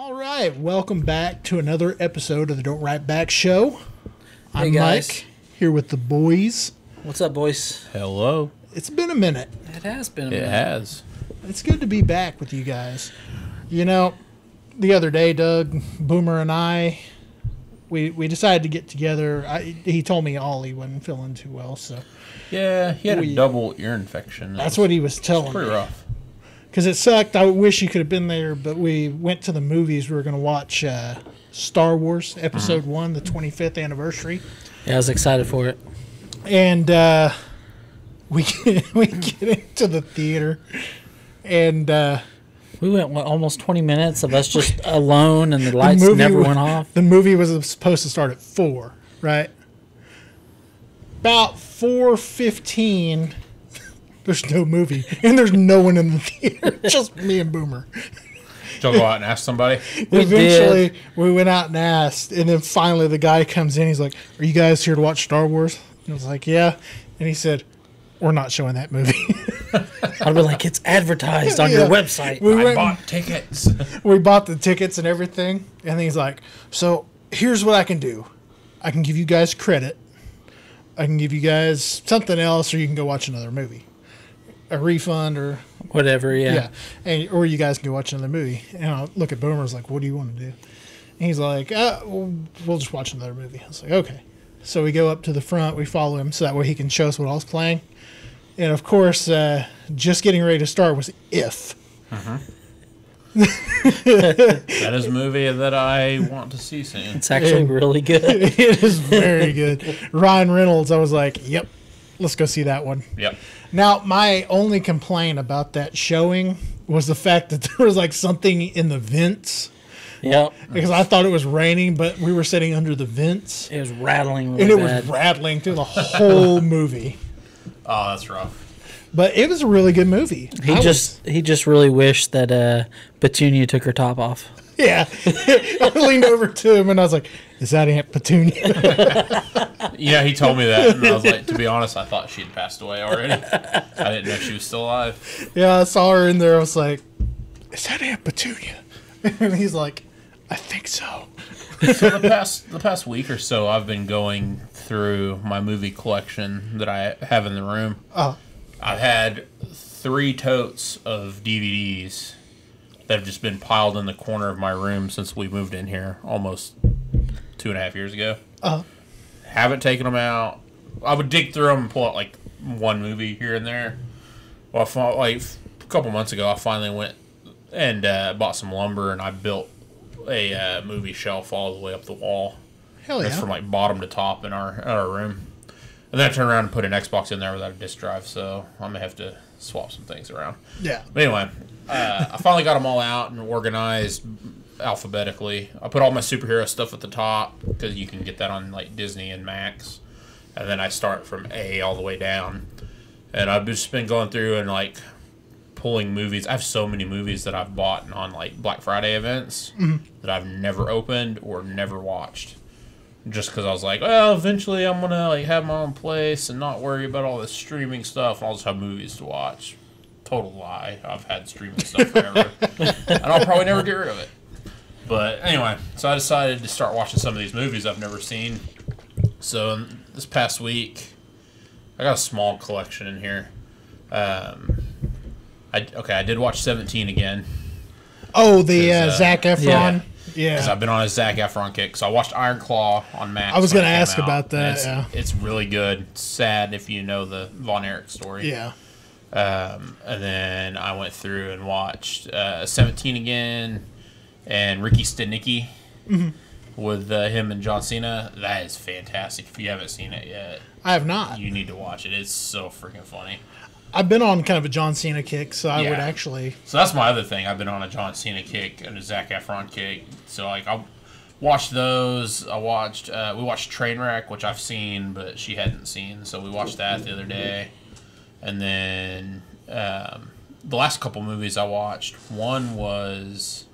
All right, welcome back to another episode of the Don't Write Back Show. I'm guys. Mike, here with the boys. What's up, boys? Hello. It's been a minute. It has been a It minute. has. It's good to be back with you guys. You know, the other day, Doug, Boomer, and I, we decided to get together. He told me Ollie wasn't feeling too well, so Yeah, he had a double ear infection. that's what he was telling Pretty me. rough. Because it sucked. I wish you could have been there, but we went to the movies. We were going to watch Star Wars Episode 1, the 25th anniversary. Yeah, I was excited for it. And we get into the theater, and We went almost 20 minutes of us just alone, and the lights never went off. The movie was supposed to start at 4, right? About 4:15, there's no movie, and there's no one in the theater, just me and Boomer. Did you go out and ask somebody? Eventually, we went out and asked, and then finally the guy comes in. He's like, "Are you guys here to watch Star Wars?" And I was like, "Yeah." And he said, "We're not showing that movie." I'd be like, it's advertised on Yeah. your website. We I went bought tickets. we bought the tickets and everything, and he's like, "So here's what I can do. I can give you guys credit. I can give you guys something else, or you can go watch another movie, a refund, or Whatever, yeah. or you guys can go watch another movie." And I look at Boomer, I was like, "What do you want to do?" And he's like, "We'll just watch another movie." I was like, "Okay." So we go up to the front, we follow him, so that way he can show us what else playing. And of course, just getting ready to start was If. That is a movie that I want to see soon. It's actually really good. It is very good. Ryan Reynolds, I was like, "Yep, let's go see that one." Yep. Now, my only complaint about that showing was the fact that there was like something in the vents, Yep. because I thought it was raining, but we were sitting under the vents, It was rattling really and it bad. was rattling through the whole movie. Oh, that's rough. But it was a really good movie. He just really wished that Petunia took her top off. Yeah. I leaned over to him and I was like, "Is that Aunt Petunia?" Yeah, he told me that, and I was like, to be honest, I thought she had passed away already. I didn't know she was still alive. Yeah, I saw her in there. I was like, "Is that Aunt Petunia?" And he's like, "I think so." So the past week or so, I've been going through my movie collection that I have in the room. Oh. I've had 3 totes of DVDs that have just been piled in the corner of my room since we moved in here almost 2.5 years ago. Haven't taken them out. I would dig through them and pull out like one movie here and there. Well, like a couple months ago, I finally went and bought some lumber, and I built a movie shelf all the way up the wall. Hell It's yeah. from like bottom to top in our room. And then I turned around and put an Xbox in there without a disc drive, so I'm gonna have to swap some things around. Yeah. But anyway, I finally got them all out and organized alphabetically. I put all my superhero stuff at the top because you can get that on like Disney and Max. And then I start from A all the way down. And I've just been going through and like pulling movies. I have so many movies that I've bought on like Black Friday events that I've never opened or never watched. Just because I was like, well, eventually I'm going to like have my own place and not worry about all this streaming stuff, and I'll just have movies to watch. Total lie. I've had streaming stuff forever. And I'll probably never get rid of it. But anyway, so I decided to start watching some of these movies I've never seen. So this past week, I got a small collection in here. I did watch 17 again. Oh, the 'Cause, Zac Efron. Because Yeah. I've been on a Zac Efron kick. So I watched Iron Claw on Max. I was when gonna it came ask out, about that, and It's, yeah. it's really good. It's sad if you know the Von Erich story. Yeah. And then I went through and watched 17 again and Ricky Stenicki with him and John Cena. That is fantastic. If you haven't seen it yet, I have not. you need to watch it. It's so freaking funny. I've been on kind of a John Cena kick, so I Yeah. would actually. So that's my other thing. I've been on a John Cena kick and a Zac Efron kick. So like I'll watch those. We watched Trainwreck, which I've seen, but she hadn't seen. So we watched that the other day. And then the last couple movies I watched, one was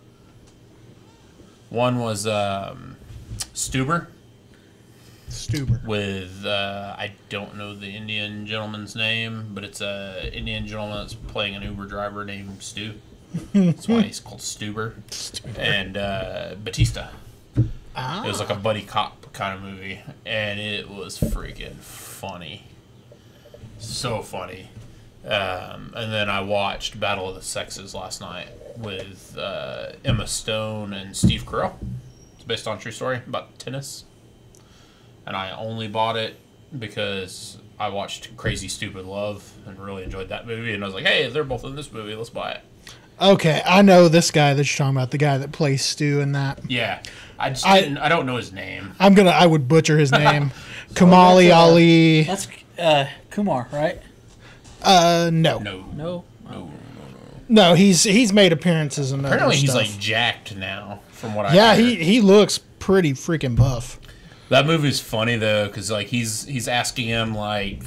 Stuber. Stuber. With I don't know the Indian gentleman's name, but it's a Indian gentleman that's playing an Uber driver named Stu. That's why he's called Stuber. And Batista. Ah. It was like a buddy cop kind of movie, and it was freaking funny. So funny. And then I watched Battle of the Sexes last night with Emma Stone and Steve Carell. It's based on a true story about tennis. And I only bought it because I watched Crazy Stupid Love and really enjoyed that movie. And I was like, hey, they're both in this movie. Let's buy it. Okay, I know this guy that you're talking about, the guy that plays Stu in that. Yeah. I don't know his name. I would butcher his name. Kamali Ali. That's Kumar, right? No. No. He's made appearances in other Apparently he's stuff. like jacked now, from what I Yeah, hear. he looks pretty freaking buff. That movie's funny though, because like he's asking him like,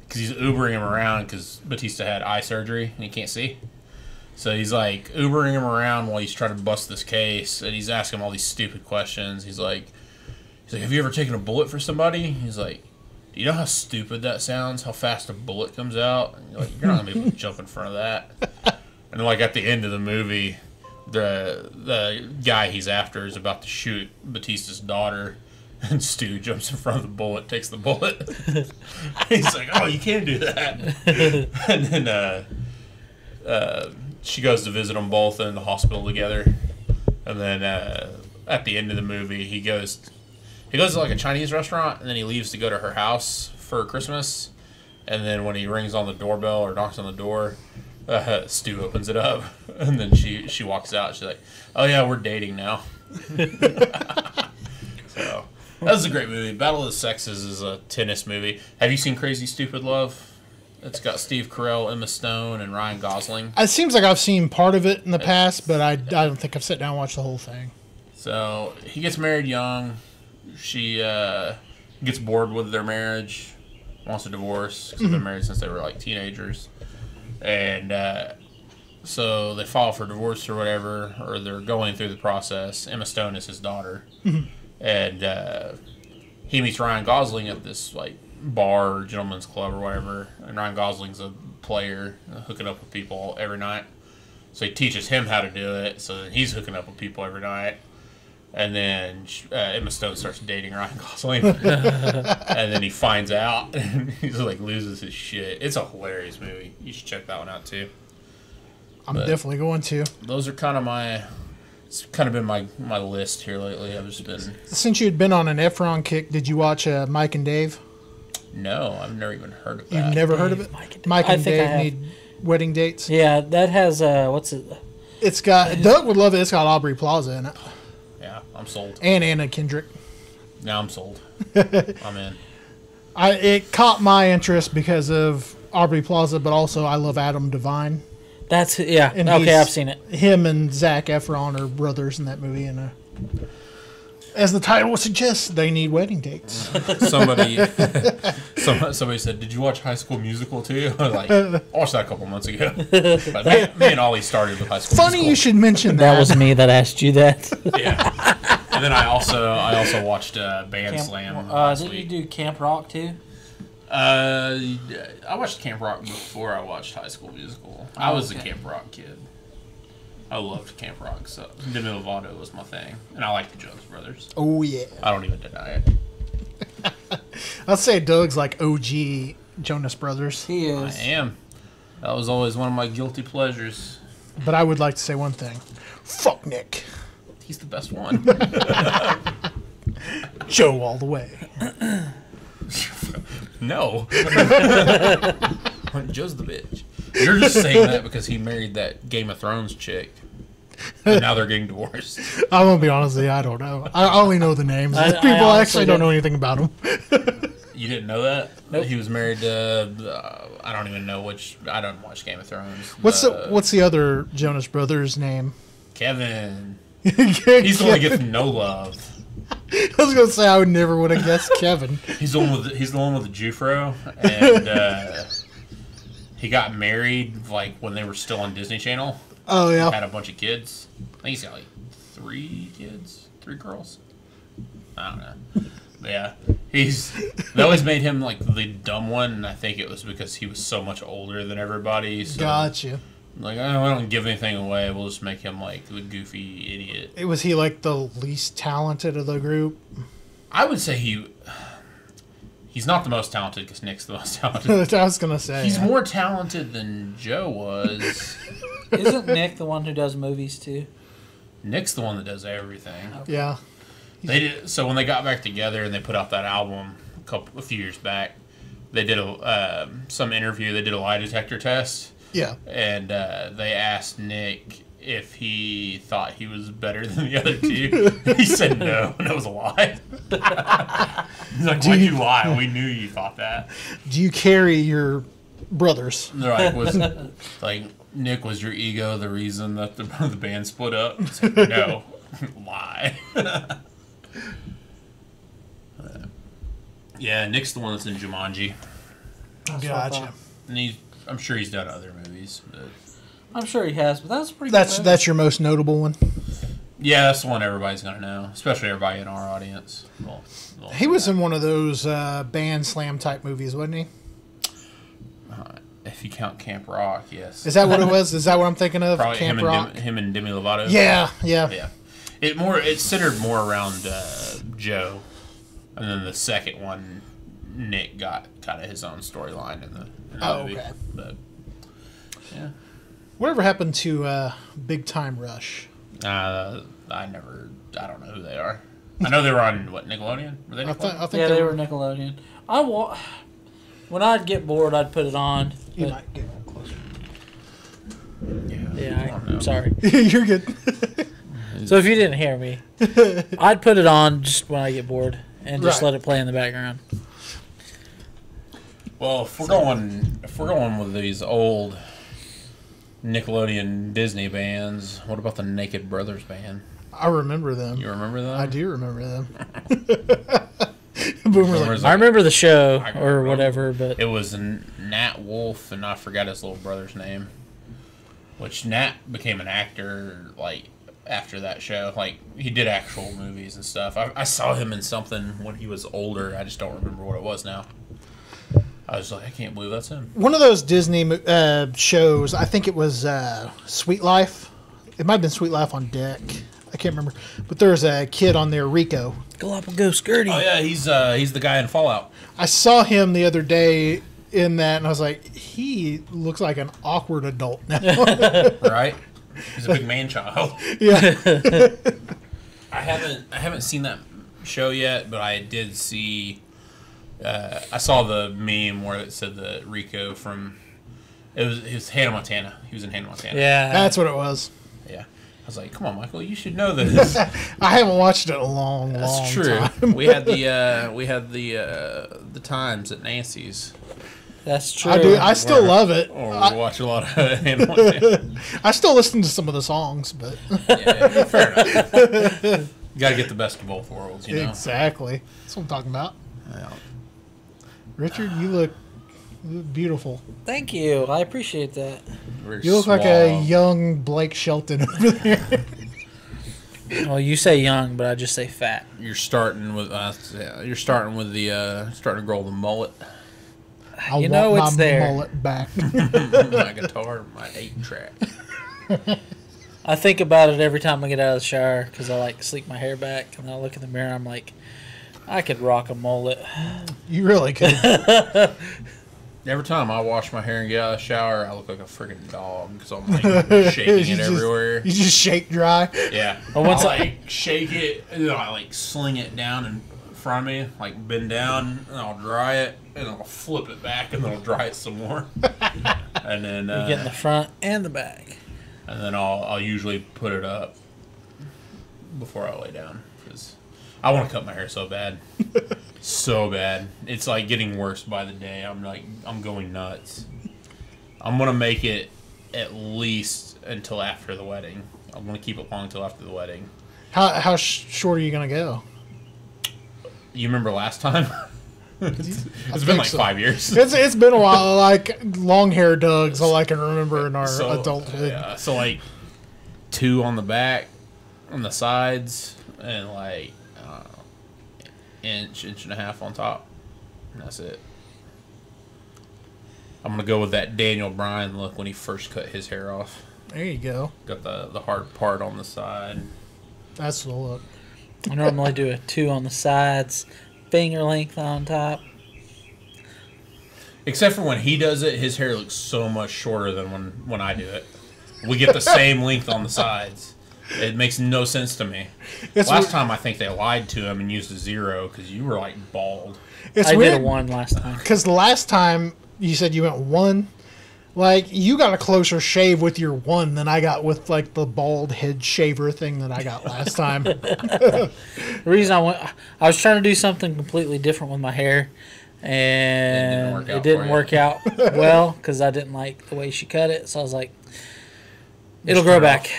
because he's Ubering him around because Batista had eye surgery and he can't see. So he's like Ubering him around while he's trying to bust this case, and he's asking him all these stupid questions. He's like, have you ever taken a bullet for somebody? He's like, do you know how stupid that sounds? How fast a bullet comes out? And you're like, you're not gonna be able to jump in front of that. And then like at the end of the movie, the guy he's after is about to shoot Batista's daughter. And Stu jumps in front of the bullet, takes the bullet. He's like, oh, you can't do that. And then she goes to visit them both in the hospital together. And then at the end of the movie, he goes to like a Chinese restaurant, and then he leaves to go to her house for Christmas. And then when he rings on the doorbell or knocks on the door, Stu opens it up. And then she walks out. She's like, oh, yeah, we're dating now. So... that was a great movie. Battle of the Sexes is a tennis movie. Have you seen Crazy Stupid Love? It's got Steve Carell, Emma Stone, and Ryan Gosling. It seems like I've seen part of it in the past, but I don't think I've sat down and watched the whole thing. So he gets married young. She gets bored with their marriage, wants a divorce because they've been married since they were like teenagers. And so they file for divorce or whatever, or they're going through the process. Emma Stone is his daughter. And he meets Ryan Gosling at this like bar or gentleman's club or whatever. And Ryan Gosling's a player, hooking up with people every night. So he teaches him how to do it. So then he's hooking up with people every night. And then Emma Stone starts dating Ryan Gosling. And then he finds out and he's like loses his shit. It's a hilarious movie. You should check that one out too. I'm definitely going to. Those are kind of it's kind of been my list here lately. I've just been... Since you'd been on an Efron kick, did you watch Mike and Dave? No, I've never even heard of that. You've never heard of it? Mike and Dave need wedding dates? Yeah, that has, what's it? It's got, Doug would love it. It's got Aubrey Plaza in it. Yeah, I'm sold. And Anna Kendrick. Now I'm sold. I'm in. It caught my interest because of Aubrey Plaza, but also I love Adam Devine. That's, yeah. And okay, I've seen it. Him and Zac Efron are brothers in that movie. And as the title suggests, they need wedding dates. Somebody said, "Did you watch High School Musical too?" I was like, I watched that a couple months ago. But me and Ollie started with High School Funny Musical. you should mention that. That was me that asked you that. Yeah. And then I also watched Band Slam last Did you week. do Camp Rock too? I watched Camp Rock before I watched High School Musical. I was a Camp Rock kid. I loved Camp Rock, so Demi Lovato was my thing. And I like the Jonas Brothers. Oh, yeah. I don't even deny it. I'd say Doug's like OG Jonas Brothers. He I is. am. That was always one of my guilty pleasures. But I would like to say one thing. Fuck Nick. He's the best one. Joe all the way. No. Joe's the bitch. You're just saying that because he married that Game of Thrones chick. And now they're getting divorced. I'm going to be honest with you, I don't know. I only know the names. I People honestly actually don't know anything about them. You didn't know that? Nope. He was married to, I don't even know which, I don't watch Game of Thrones. What's the other Jonas Brothers name? Kevin. He's the one that gets no love. I was going to say I would have guessed Kevin. He's the one with the Jufro, and he got married like when they were still on Disney Channel. Oh, yeah. Had a bunch of kids. I think he's got like 3 kids, 3 girls. I don't know. But yeah, they always made him like the dumb one, and I think it was because he was so much older than everybody. So Gotcha. Like, I don't give anything away. We'll just make him like the goofy idiot. Was he like the least talented of the group? I would say he's not the most talented because Nick's the most talented. I was gonna say He's more talented than Joe was. Isn't Nick the one who does movies too? Nick's the one that does everything. Yeah. They did. So when they got back together and they put out that album a few years back, they did some interview. They did a lie detector test. Yeah. And they asked Nick if he thought he was better than the other two. He said no, and it was a lie. He's like, why'd you lie? We knew you thought that. Do you carry your brothers? They're like, Nick, was your ego the reason that the band split up? He's like, no, lie. Yeah, Nick's the one that's in Jumanji. Gotcha. And I'm sure he's done other movies. But I'm sure he has, but that's a pretty. Good movie. That's your most notable one. Yeah, that's the one everybody's gonna know, especially everybody in our audience. He was in one of those band slam type movies, wasn't he? If you count Camp Rock, yes. Is that what it was? Is that what I'm thinking of? Probably Camp Rock. him and Demi Lovato. Yeah. It centered more around Joe, and then the second one, Nick got kind of his own storyline in the movie. Okay. But yeah. Whatever happened to Big Time Rush? I don't know who they are. I know they were on Nickelodeon. Were they Nickelodeon? I think they were Nickelodeon. When I'd get bored, I'd put it on. You might get closer. Yeah, I'm sorry. You're good. So if you didn't hear me, I'd put it on just when I get bored and just let it play in the background. Well, if we're going with these old Nickelodeon Disney bands, what about the Naked Brothers band? I remember them. You remember them? I do remember them. I remember the show or whatever, but it was Nat Wolf, and I forgot his little brother's name. Which Nat became an actor like after that show. Like he did actual movies and stuff. I saw him in something when he was older. I just don't remember what it was now. I was like, I can't believe that's him. One of those Disney shows, I think it was Sweet Life. It might have been Sweet Life on Deck. I can't remember. But there's a kid on there, Rico. Galapagos Gertie. Oh, yeah, he's the guy in Fallout. I saw him the other day in that, and I was like, he looks like an awkward adult now. Right? He's a big man-child. Yeah. I haven't seen that show yet, but I did see... I saw the meme where it said that Rico from... It was Hannah Montana. He was in Hannah Montana. Yeah. That's what it was. Yeah. I was like, come on, Michael, you should know this. I haven't watched it in a long time. That's true. We had the times at Nancy's. That's true. I do. I still love it. Or we watch a lot of Hannah Montana. I still listen to some of the songs, but yeah, fair enough. You got to get the best of both worlds, you know. Exactly. That's what I'm talking about. Yeah. Richard, you look beautiful. Thank you. I appreciate that. You look like a young Blake Shelton over there. Well, you say young, but I just say fat. You're starting with starting to grow the mullet. I you know want it's my there. mullet back. My guitar, my 8-track. I think about it every time I get out of the shower because I like sleek my hair back, and I look in the mirror. I'm like, I could rock a mullet. You really could. Every time I wash my hair and get out of the shower, I look like a freaking dog because I'm like shaking it everywhere. You just shake dry. Yeah. Well, once I shake it, and then I like sling it down in front of me, like bend down, and I'll dry it, and I'll flip it back, and then I'll dry it some more. And then you get in the front and the back. And then I'll usually put it up before I lay down because I want to cut my hair so bad. So bad. It's like getting worse by the day. I'm going nuts. I'm going to make it at least until after the wedding. I'm going to keep it long until after the wedding. How short are you going to go? You remember last time? It's been like 5 years. It's been a while. Like long hair Doug's all I can remember in our adulthood. Yeah, so like 2 on the back, on the sides, and like inch and a half on top. And that's it. I'm gonna go with that Daniel Bryan look when he first cut his hair off. There you go. Got the hard part on the side. That's the look. I normally do a 2 on the sides, finger length on top. Except for when he does it, his hair looks so much shorter than when I do it. We get the same length on the sides. It makes no sense to me. Last time I think they lied to him and used a 0 because you were like bald. It's I weird did a 1 last time. because the last time you said you went 1. Like, you got a closer shave with your 1 than I got with, like, the bald head shaver thing that I got last time. The reason I was trying to do something completely different with my hair, and it didn't work out well because I didn't like the way she cut it. So I was like, it'll grow back.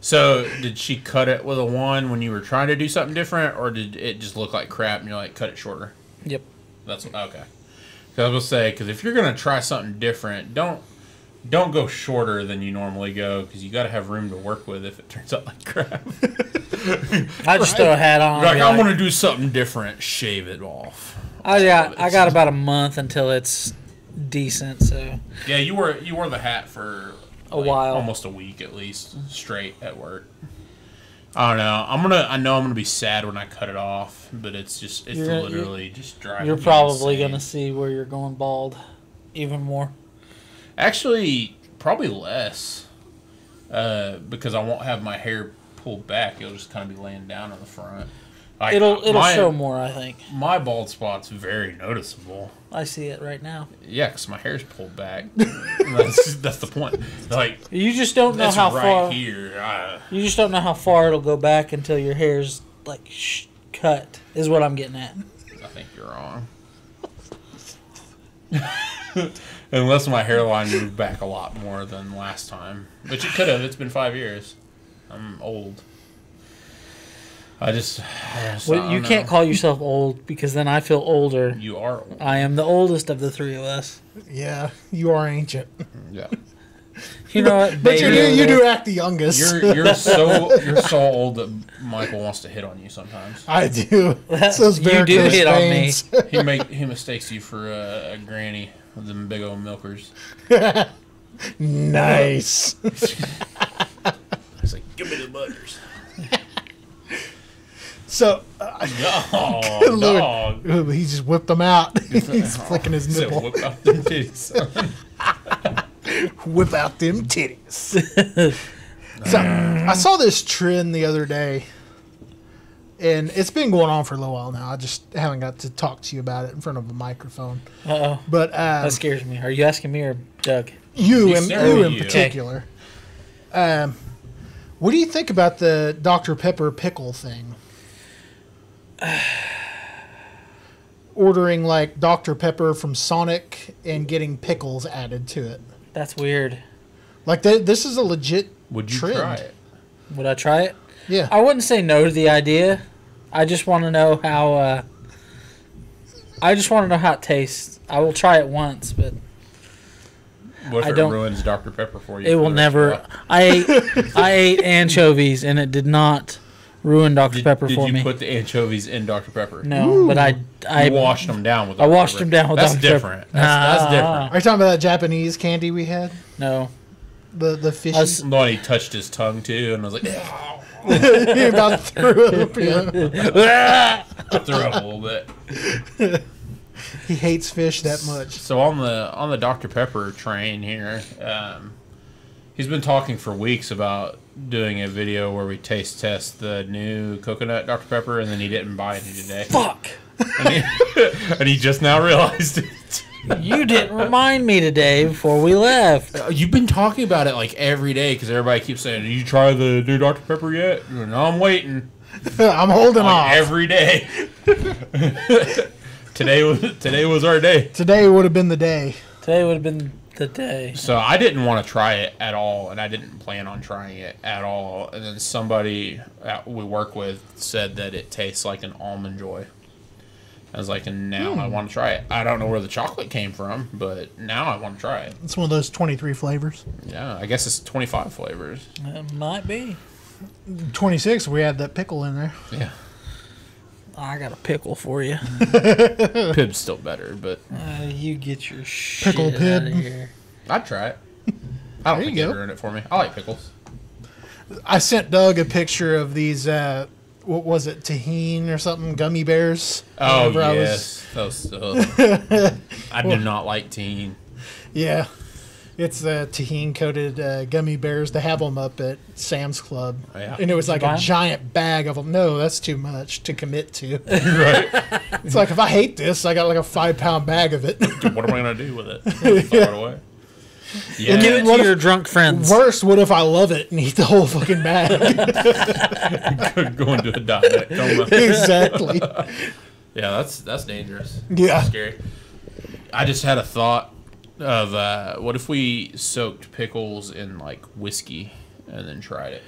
So, did she cut it with a 1 when you were trying to do something different, or did it just look like crap and you're like, cut it shorter? Yep. That's okay. I was gonna say, because if you're gonna try something different, don't go shorter than you normally go, because you got to have room to work with if it turns out like crap. I just throw a hat on. Like, I'm gonna do something different. Shave it off. I got about a month until it's decent. So yeah, you wore the hat for a while, almost a week at least, straight at work. I don't know. I know I'm gonna be sad when I cut it off, but it's literally just driving. You're probably gonna see where you're going bald, even more. Actually, probably less, because I won't have my hair pulled back. It'll just kind of be laying down on the front. Like, It'll show more, I think. My bald spot's very noticeable. I see it right now. Yeah, because my hair's pulled back. that's the point. Like, you just don't know how far. Here. You just don't know how far it'll go back until your hair's like cut. Is what I'm getting at. I think you're wrong. Unless my hairline moved back a lot more than last time, which it could have. It's been 5 years. I'm old. Well, you can't call yourself old because then I feel older. You are old. I am the oldest of the 3 of us. Yeah, you are ancient. Yeah. You know what? But you do act the youngest. You're so old that Michael wants to hit on you sometimes. I do. You do hit on me. He mistakes you for a granny with them big old milkers. Nice. He's like, give me the butters. So, dog. He just whipped them out. He's flicking his nipple. Whip out them titties, son. Whip out them titties. So, I saw this trend the other day, and it's been going on for a little while now. I just haven't got to talk to you about it in front of a microphone. Uh-oh. But that scares me. Are you asking me or Doug? You in particular. What do you think about the Dr. Pepper pickle thing? Ordering like Dr. Pepper from Sonic and getting pickles added to it. That's weird. Like this is a legit Would you trend. try it? Would I try it? Yeah. I wouldn't say no to the idea. I just want to know how. I just want to know how it tastes. I will try it once, but What if it ruins Dr. Pepper for you? It will never. I ate anchovies and it did not ruin Dr. Pepper for me. Did you put the anchovies in Dr. Pepper? No, but I washed them down with. I washed them down with That's Dr. different. Pepper. That's different. Are you talking about that Japanese candy we had? No. The fishy. The one he touched his tongue to, and I was like, He about threw up. Yeah. I threw up a little bit. He hates fish that much. So on the Dr. Pepper train here, he's been talking for weeks about doing a video where we taste test the new coconut Dr. Pepper, and then he didn't buy any today. Fuck. And he just now realized it. You didn't remind me today before we left. You've been talking about it like every day because everybody keeps saying, "Did you try the new Dr. Pepper yet?" No, I'm waiting. I'm holding off every day. Today was our day. Today would have been the day. Today would have been the day. So I didn't want to try it at all, and I didn't plan on trying it at all. And then somebody that we work with said that it tastes like an Almond Joy. I was like, and now I want to try it. I don't know where the chocolate came from, but now I want to try it. It's one of those 23 flavors. Yeah, I guess it's 25 flavors. It might be. 26, we had that pickle in there. Yeah. I got a pickle for you. Pib's still better, but You get your shit Pickle out pit. of here. I'd try it. I don't There think you it'd go. ruin it for me. I like pickles. I sent Doug a picture of these. What was it, tahine or something? Gummy bears. Oh, Whenever yes. I do not like teen. Yeah, it's tahine coated gummy bears. They have them up at Sam's Club, Yeah. and it was Did you like buy a 'em? giant bag of them. No, that's too much to commit to. Right. It's like if I hate this, I got like a 5-pound bag of it. Dude, what am I going to do with it? Throw it away? Yeah. Give it What to if- your drunk friends. Worst, what if I love it and eat the whole fucking bag? Go into a diabetic coma. Exactly. Yeah, that's dangerous. Yeah. That's scary. I just had a thought of what if we soaked pickles in like whiskey and then tried it?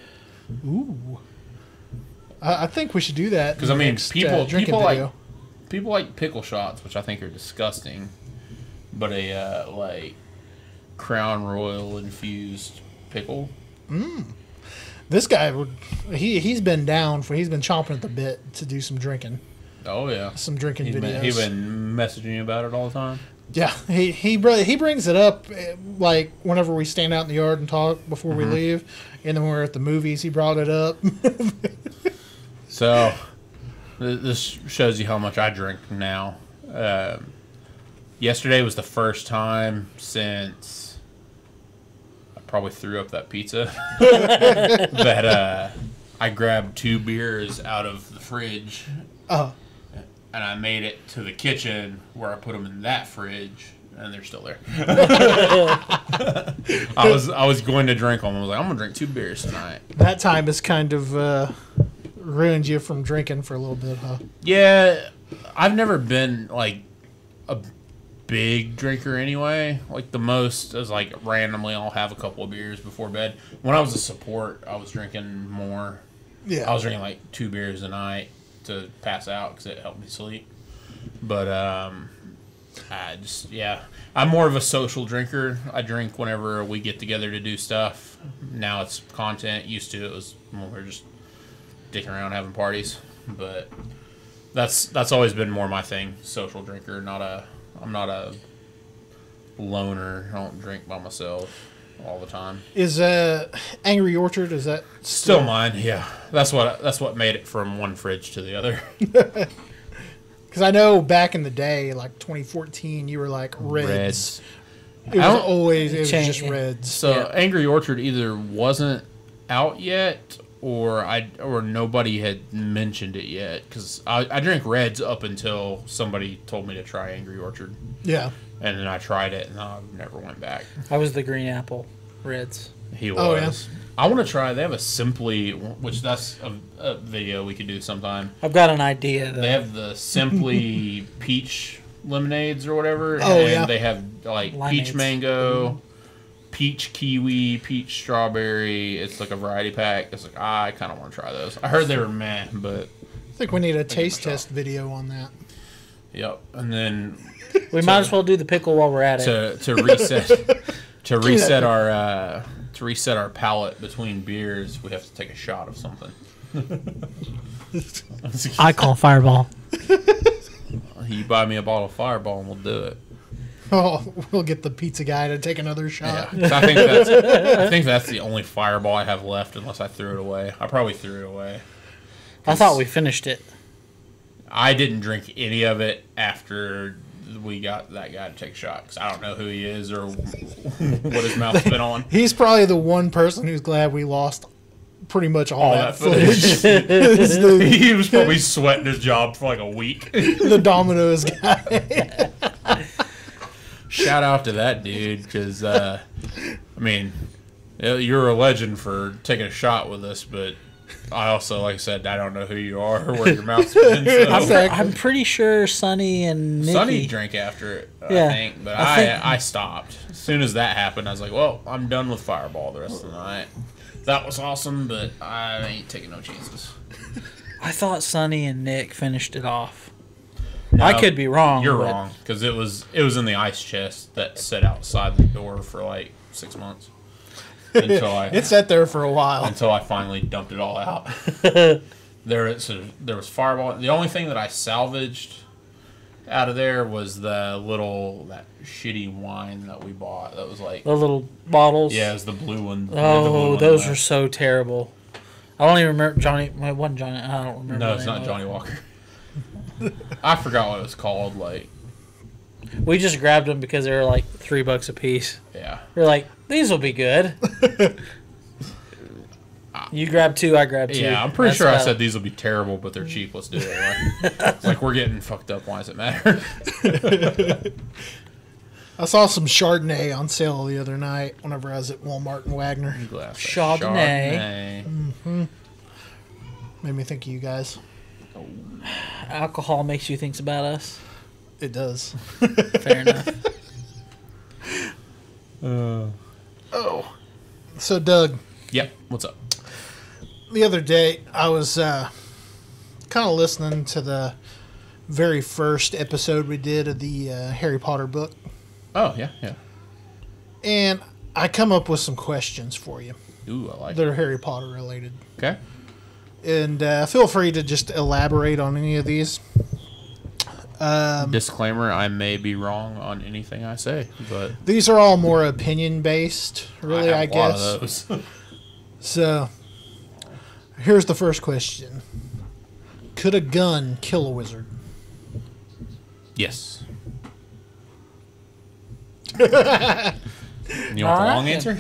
Ooh. I think we should do that. Because in I the mean, next, people drinking people video. like pickle shots, which I think are disgusting. But a like Crown Royal infused pickle. This guy would. He's been down for. He's been chomping at the bit to do some drinking. Oh yeah, Some drinking he's videos. been messaging you about it all the time. Yeah, he brings it up like whenever we stand out in the yard and talk before we leave, and then when we're at the movies, he brought it up. So this shows you how much I drink now. Yesterday was the first time since I probably threw up that pizza that I grabbed 2 beers out of the fridge Oh, and I made it to the kitchen where I put them in that fridge, and they're still there. I was going to drink them. I was like, I'm gonna drink 2 beers tonight. that time has kind of ruined you from drinking for a little bit, huh? Yeah, I've never been like a big drinker anyway. Like the most is like randomly I'll have a couple of beers before bed. When I was a support, I was drinking more. Yeah. I was drinking like 2 beers a night to pass out because it helped me sleep. But I just I'm more of a social drinker. I drink whenever we get together to do stuff. Now it's content. Used to it was more just dicking around having parties. But that's always been more my thing. Social drinker. I'm not a loner. I don't drink by myself all the time. Is Angry Orchard? Is that Still mine. Yeah, that's what made it from one fridge to the other. Because I know back in the day, like 2014, you were like Reds. It was always it was Change- just Reds. So Yeah. Angry Orchard either wasn't out yet, or nobody had mentioned it yet. Because I drank Reds up until somebody told me to try Angry Orchard, Yeah. and then I tried it, and I never went back. I was the green apple Reds. He was. Oh, yeah. I want to try. They have a Simply, which that's a video we could do sometime. I've got an idea though. They have the Simply peach lemonades or whatever. Oh, and yeah. they have like Limeades. peach mango, peach kiwi, peach strawberry. It's like a variety pack. It's like I kind of want to try those. I heard they were meh, but I think we need a taste them a test video on that. yep. And then We might as well do the pickle while we're at it. to reset our palate between beers, we have to take a shot of something. I call Fireball. You buy me a bottle of Fireball and we'll do it. Oh, we'll get the pizza guy to take another shot. Yeah, 'cause I think that's the only Fireball I have left, unless I threw it away. I probably threw it away. I thought we finished it. I didn't drink any of it after we got that guy to take a shot because I don't know who he is or what his mouth's been on. He's probably the one person who's glad we lost pretty much all that that footage. footage. It's the, He was probably sweating his job for like a week. the Domino's guy. Shout out to that dude because, I mean, you're a legend for taking a shot with us, but I also, like I said, I don't know who you are or where your mouth's been. So. I'm pretty sure Sonny and Nikki. Sonny drank after it, Yeah, I think, but I think- I stopped. As soon as that happened, I was like, well, I'm done with Fireball the rest of the night. That was awesome, but I ain't taking no chances. I thought Sonny and Nick finished it off. No, I could be wrong. You're but wrong, because it was in the ice chest that sat outside the door for like 6 months. It sat there for a while. Until I finally dumped it all out. there was Fireball. The only thing that I salvaged, out of there was that shitty wine that we bought. That was like The little bottles. yeah, it was the blue one. Oh, those are so terrible. I don't even remember Johnny. Well, it wasn't Johnny. I don't remember. No, it's not Johnny Walker. I forgot what it was called. Like we just grabbed them because they were like $3 a piece. yeah, We're like, these will be good. You grabbed 2, I grabbed 2. yeah. I'm pretty sure I said these will be terrible, but they're cheap. Let's do it. Right? Like we're getting fucked up. Why does it matter? I saw some Chardonnay on sale the other night whenever I was at Walmart in Wagner. Chardonnay. Mm-hmm. Made me think of you guys. Alcohol makes you think about us. It does. Fair enough. Oh. So, Doug. Yep. What's up? The other day, I was kind of listening to the very first episode we did of the Harry Potter book. Oh, yeah, yeah. And I come up with some questions for you. Ooh, I like that are Harry Potter related. Okay. And feel free to just elaborate on any of these. Disclaimer, I may be wrong on anything I say, but... These are all more opinion-based, really, I guess. A lot of those. So, here's the first question. Could a gun kill a wizard? Yes. You want the long answer?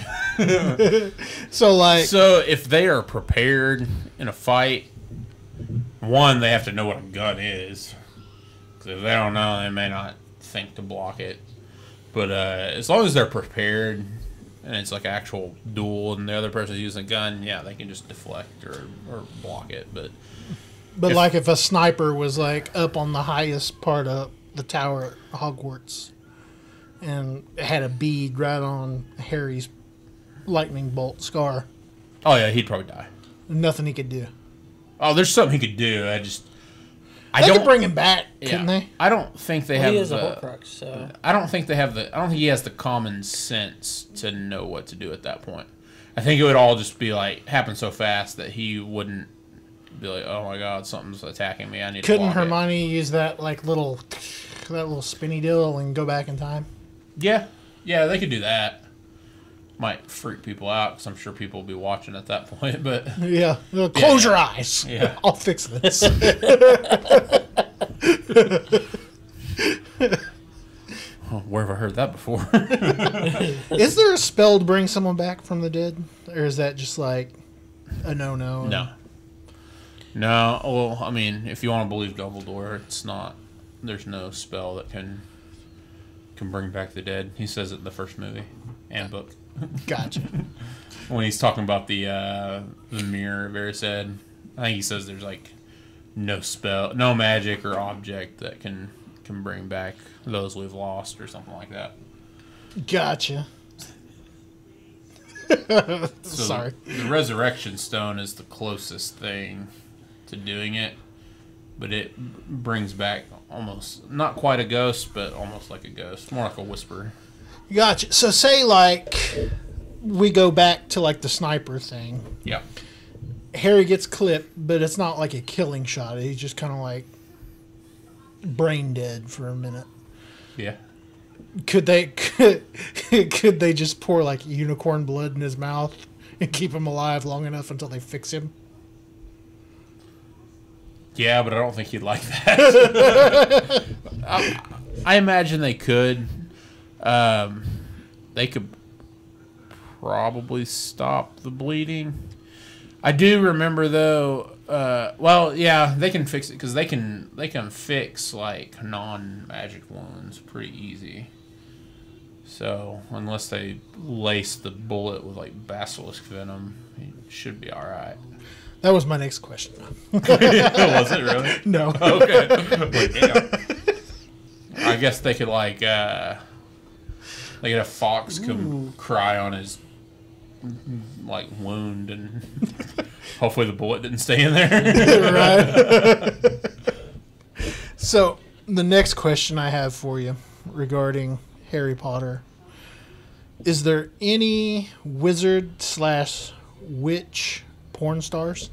So if they are prepared in a fight, one, they have to know what a gun is. Because if they don't know, they may not think to block it. But as long as they're prepared and it's like an actual duel and the other person's using a gun, yeah, they can just deflect or block it. But if a sniper was like up on the highest part of the tower at Hogwarts and had a bead right on Harry's lightning bolt scar. Oh, yeah, he'd probably die. Nothing he could do. Oh, there's something he could do. They could bring him back, couldn't they? I don't think they have he is a Horcrux, so... I don't think he has the common sense to know what to do at that point. I think it would all just be like happen so fast that he wouldn't be like, oh my god, something's attacking me. I need to block Hermione use that little spinny deal and go back in time? Yeah, they could do that. Might freak people out because I'm sure people will be watching at that point. But yeah, close your eyes. Yeah, I'll fix this. Where have I heard that before? Is there a spell to bring someone back from the dead, or is that just like a no-no? No. Well, I mean, if you want to believe Dumbledore, it's not. There's no spell that can bring back the dead. He says it in the first movie and book. Gotcha. When he's talking about the mirror, Verised, I think he says there's like no spell, no magic or object that can bring back those we've lost or something like that. Gotcha. Sorry. The resurrection stone is the closest thing to doing it, but it brings back almost not quite a ghost, but almost like a ghost, more like a whisper. Gotcha. So say we go back to the sniper thing. Yeah. Harry gets clipped, but it's not like a killing shot. He's just kind of brain dead for a minute. Yeah. Could they just pour unicorn blood in his mouth and keep him alive long enough until they fix him? Yeah, but I don't think he'd like that. I imagine they could. They could probably stop the bleeding. I do remember though. They can fix it because they can fix non-magic wounds pretty easy. So unless they lace the bullet with basilisk venom, it should be all right. That was my next question. Was it really? No. Okay. I guess they could get a fox come cry on his wound, and hopefully the bullet didn't stay in there. Right. So the next question I have for you regarding Harry Potter: is there any wizard/witch porn stars?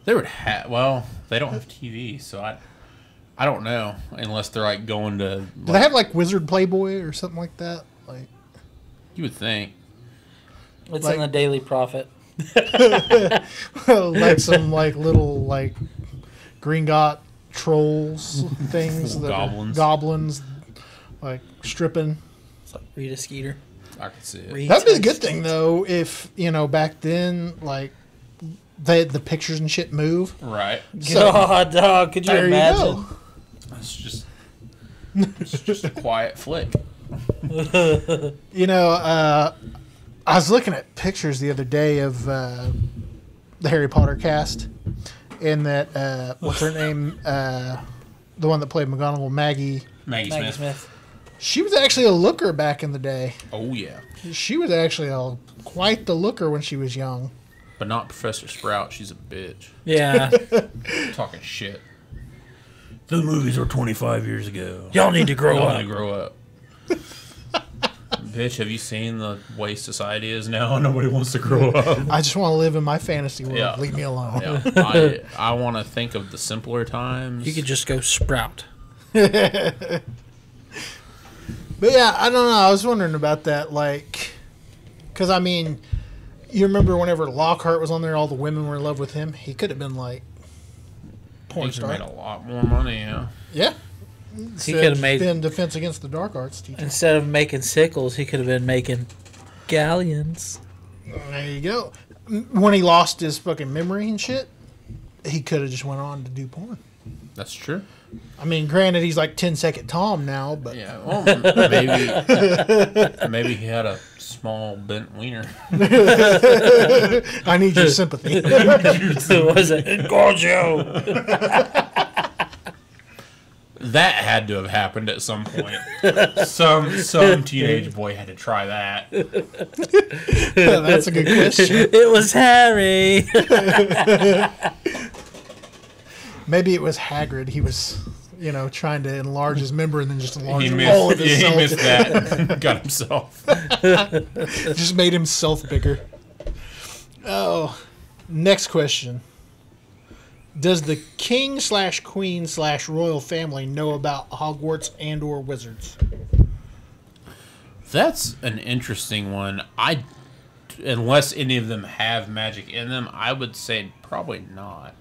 They would have. Well, They don't have TV, so I don't know unless they're like going to. Do they have like Wizard Playboy or something like that? Like you would think. It's like, in the Daily Prophet. like some like little like green got trolls things that goblins like stripping. It's like Rita Skeeter. I could see it. That'd be a good thing though if back then like the pictures and shit move. Right. God, dog, could you imagine? It's just a quiet flick. I was looking at pictures the other day of the Harry Potter cast, and that what's her name, the one that played McGonagall, Maggie Smith. She was actually a looker back in the day. Oh yeah. She was actually quite the looker when she was young. But not Professor Sprout. She's a bitch. Yeah. Talking shit. The movies were 25 years ago. Y'all need to grow Y'all up. need to grow up. Bitch, have you seen the way society is now? Nobody wants to grow up. I just want to live in my fantasy world. Yeah. Leave me alone. Yeah. I want to think of the simpler times. You could just go Sprout. But yeah, I don't know. I was wondering about that, like, because I mean, you remember whenever Lockhart was on there, all the women were in love with him. He could have been like porn He star. made a lot more money. Yeah. Yeah. He could have made been Defense Against the Dark Arts teacher. instead of making sickles, he could have been making galleons. There you go. When he lost his fucking memory and shit, he could have just went on to do porn. That's true. I mean, granted, he's like 10-second Tom now, but Yeah. Well, maybe he had a small bent wiener. I need your sympathy. Who was it? Gorgio. That had to have happened at some point. Some teenage boy had to try that. That's a good question. It was Harry. Maybe it was Hagrid. He was, trying to enlarge his member and then just enlarge He all of missed, himself. he missed that. Got himself. Just made himself bigger. Oh, next question. Does the king/queen/royal family know about Hogwarts and/or wizards? That's an interesting one. Unless any of them have magic in them, I would say probably not.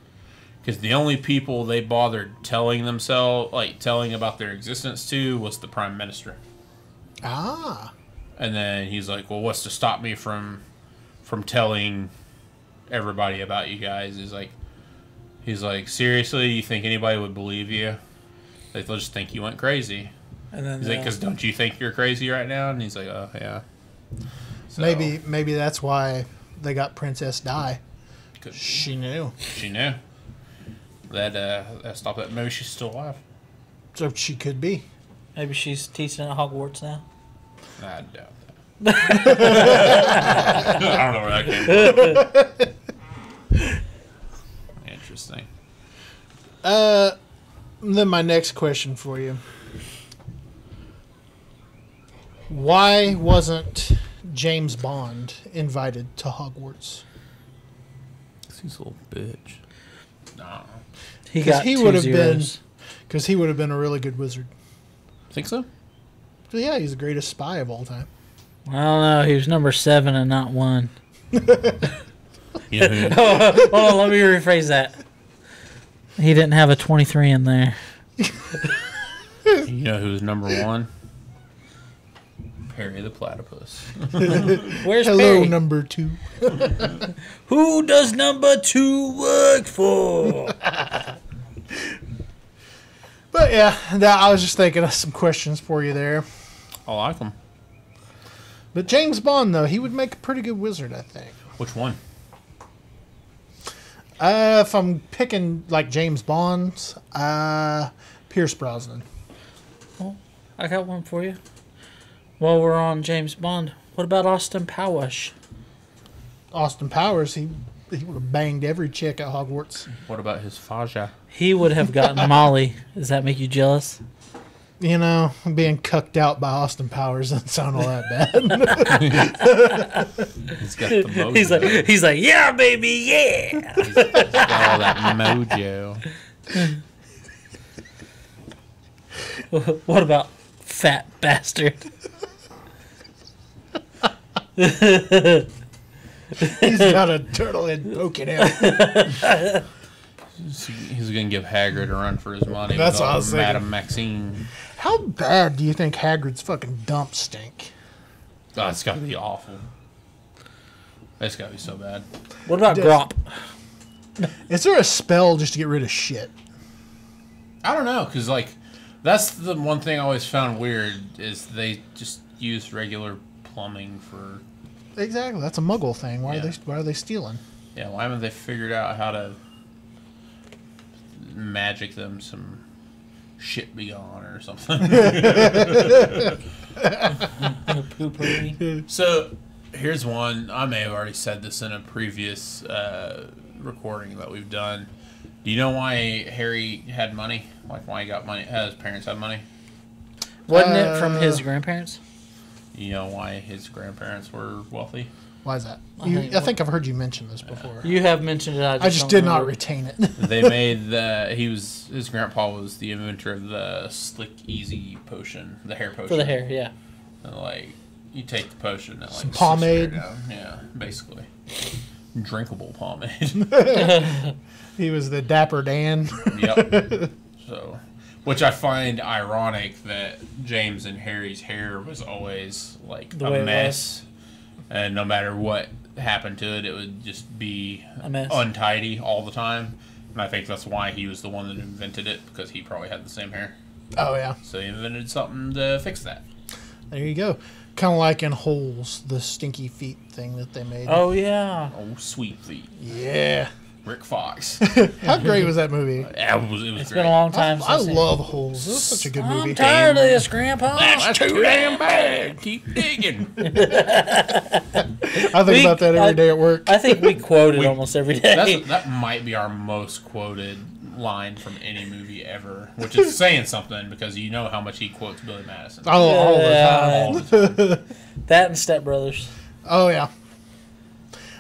Because the only people they bothered telling about their existence to was the prime minister. Ah. And then he's like, well, what's to stop me from telling everybody about you guys? He's like, seriously, you think anybody would believe you? Like, they'll just think you went crazy. And then He's like, because don't you think you're crazy right now? And he's like, oh, yeah. So, Maybe that's why they got Princess Di. could- She knew. She knew. That stopped that. Maybe she's still alive. So she could be. maybe she's teaching at Hogwarts now. I doubt that. I don't know where that came from. Interesting. Then my next question for you. Why wasn't James Bond invited to Hogwarts? He's a little bitch. Nah. He got he two would have been, zeros. because he would have been a really good wizard. Think so? So yeah, he's the greatest spy of all time. I don't know. He was number 7 and not 1. You know who, Hold on, let me rephrase that. He didn't have a 23 in there. you know who's number 1? Perry the Platypus. Where's Hello, Perry? number 2. Who does number 2 work for? But yeah, I was just thinking of some questions for you there. I like him. But James Bond, though, he would make a pretty good wizard, I think. Which one? If I'm picking like James Bond's, Pierce Brosnan. Well, I got one for you. While we're on James Bond, what about Austin Powers? Austin Powers, he would have banged every chick at Hogwarts. What about his Faja? He would have gotten Molly. Does that make you jealous? Being cucked out by Austin Powers doesn't sound all that bad. He's got the mojo. He's like, yeah, baby, yeah. He's got all that mojo. What about fat bastard? He's got a turtle head poking out. He's gonna give Hagrid a run for his money. That's with what I was thinking. Madame Maxine. How bad do you think Hagrid's fucking dump stink? Oh, it's gotta be awful. It's gotta be so bad. What about Grop? Is there a spell just to get rid of shit? I don't know, because, like, that's the one thing I always found weird is they just use regular plumbing for... Exactly. That's a muggle thing. Why Yeah. are they stealing? Yeah, why haven't they figured out how to magic them some shit be gone or something? Poopery. So, here's one. I may have already said this in a previous recording that we've done. Do you know why Harry had money? Like, why he got money? His parents had money? Wasn't it from his grandparents? You know why his grandparents were wealthy? Why is that? I I think I've heard you mention this before. You have mentioned it. I just don't did not remember. retain it. They made his grandpa was the inventor of the Slick Easy potion, the hair potion. For the hair, yeah. And, like, you take the potion and, like, Some sucks your hair pomade. down. Yeah, basically. Drinkable pomade. He was the Dapper Dan. Yep. So, which I find ironic that James and Harry's hair was always, like, The way a it mess. And no matter what happened to it, it would just be A mess. untidy all the time. And I think that's why he was the one that invented it, because he probably had the same hair. Oh, yeah. So he invented something to fix that. There you go. Kind of like in Holes, the stinky feet thing that they made. Oh, yeah. Oh, sweet feet. Yeah. Rick Fox. How great was that movie? Yeah, it was It's great. been a long time I since. love Holes. It was such a good movie. I'm tired of this, Grandpa. That's too damn bad. Keep digging. I think about that every day at work. I think we quote it almost every day. That might be our most quoted line from any movie ever, which is saying something because you know how much he quotes Billy Madison. All the time. All the time. That and Step Brothers. Oh yeah.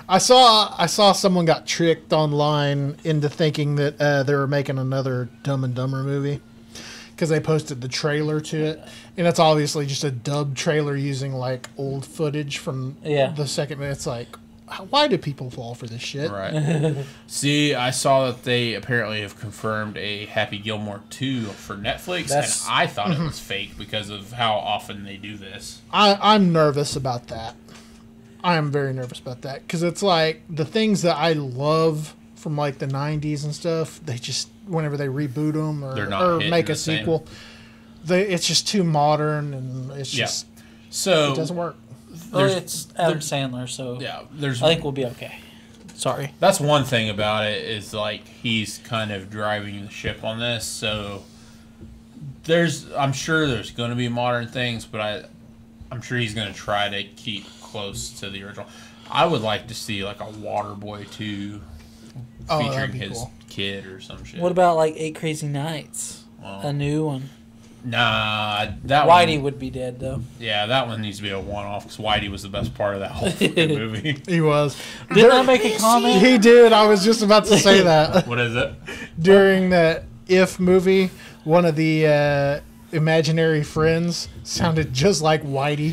I saw someone got tricked online into thinking that they were making another Dumb and Dumber movie because they posted the trailer to it, and it's obviously just a dub trailer using like old footage from the second movie. It's like, why do people fall for this shit? Right. See, I saw that they apparently have confirmed a Happy Gilmore 2 for Netflix, and I thought it was fake because of how often they do this. I'm nervous about that. I am very nervous about that because it's like the things that I love from like the 90s and stuff, they just, whenever they reboot them or make a sequel, it's just too modern and it's just, so it doesn't work. Well, it's Adam Sandler, so I think we'll be okay. Sorry. That's one thing about it is like he's kind of driving the ship on this, so I'm sure there's going to be modern things, but I'm sure he's going to try to keep close to the original. I would like to see like a Waterboy 2 featuring his kid or some shit. What about like 8 Crazy Nights? A new one. Nah, that Whitey would be dead though. Yeah, that one needs to be a one-off because Whitey was the best part of that whole fucking movie. He was. Didn't I make a comment? He did. I was just about to say that. What is it? During that If movie, one of the imaginary friends sounded just like Whitey.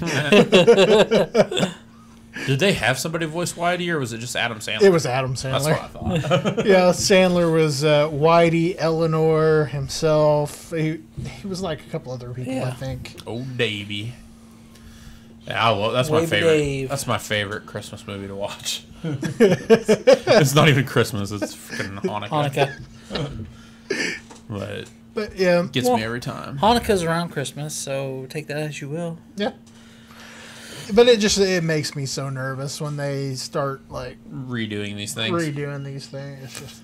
Did they have somebody voice Whitey, or was it just Adam Sandler? It was Adam Sandler. That's what I thought. Yeah, Sandler was Whitey, Eleanor himself. He was like a couple other people, I think. Oh, Davey. Yeah, that's my favorite. Dave. That's my favorite Christmas movie to watch. It's not even Christmas; it's freaking Hanukkah. But yeah, Gets me every time. Hanukkah's around Christmas, so take that as you will. Yeah. But it makes me so nervous when they start like redoing these things. It's just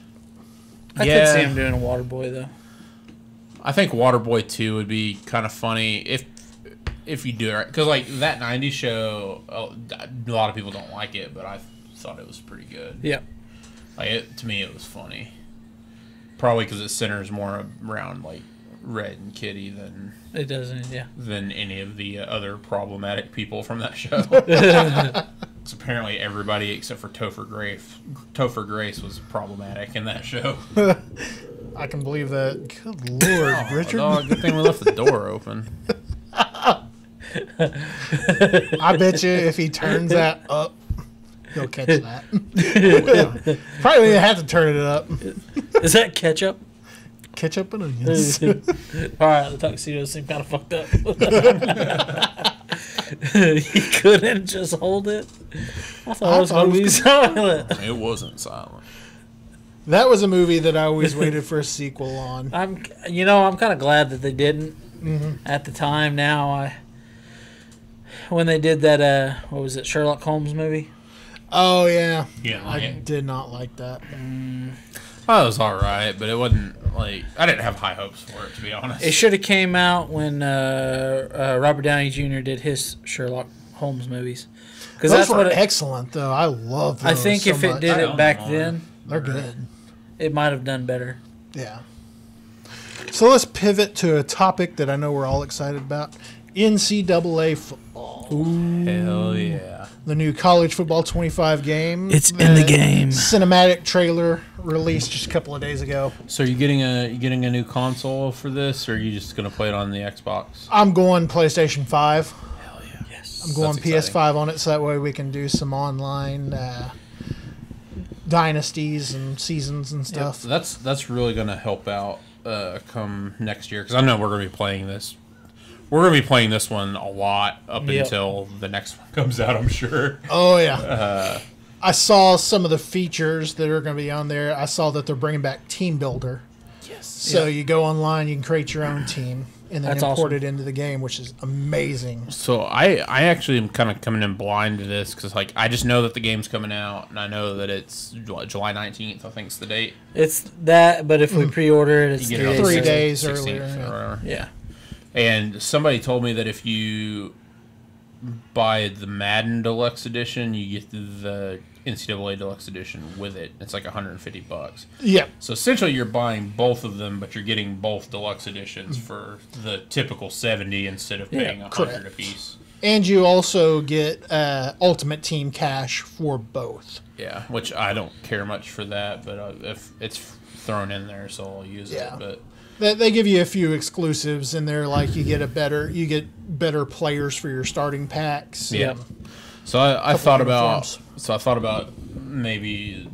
I could see him doing a Waterboy though. I think Waterboy 2 would be kind of funny if you do it right. Because like that 90s show, a lot of people don't like it, but I thought it was pretty good. Yeah. Like to me, it was funny. Probably because it centers more around like Red and Kitty than it doesn't. Yeah. Than any of the other problematic people from that show. It's apparently everybody except for Topher Grace. Topher Grace was problematic in that show. I can believe that. Good Lord, Richard. No, good thing we left the door open. I bet you if he turns that up, he'll catch that. Probably didn't have to turn it up. Is that ketchup? Ketchup and onions. All right, the tuxedo seemed kind of fucked up. He couldn't just hold it. I thought it was going to be silent. It wasn't silent. That was a movie that I always waited for a sequel on. I'm kind of glad that they didn't at the time. Now, when they did that, what was it, Sherlock Holmes movie? Oh, yeah. Yeah, I did not like that. Oh, it was all right, but it wasn't like I didn't have high hopes for it, to be honest. It should have came out when Robert Downey Jr. did his Sherlock Holmes movies. Because that's what excellent, though. I love those. I think if it did it back then, they're good. It might have done better. Yeah. So let's pivot to a topic that I know we're all excited about: NCAA football. Hell yeah! The new college football 25 game. It's in the game. Cinematic trailer released just a couple of days ago. So are you getting a new console for this, or are you just gonna play it on the Xbox? I'm going PlayStation 5. Hell yeah! Yes. I'm going That's PS5 on it, so that way we can do some online dynasties and seasons and Yep. stuff. That's really gonna help out come next year, because I know we're gonna be playing this. We're gonna be playing this one a lot up until the next one comes out, I'm sure. Oh yeah. I saw some of the features that are going to be on there. I saw that they're bringing back Team Builder. Yes. So you go online, you can create your own team, and then That's import awesome. it into the game, which is amazing. So I actually am kind of coming in blind to this, because like I just know that the game's coming out, and I know that it's July 19th. I think it's the date. It's that, but if we pre-order it, it's You 3 get it on days. 3 the days 16th earlier, or yeah. whatever. Yeah. And somebody told me that if you buy the Madden Deluxe Edition, you get the NCAA Deluxe Edition with it. It's like $150. Yep. So essentially, you're buying both of them, but you're getting both deluxe editions for the typical $70 instead of paying $100 correct. a piece. And you also get Ultimate Team Cash for both. Yeah, which I don't care much for that, but if it's thrown in there, so I'll use Yeah. it. But They give you a few exclusives in there, like you get better players for your starting packs. yeah. and So I thought uniforms. about maybe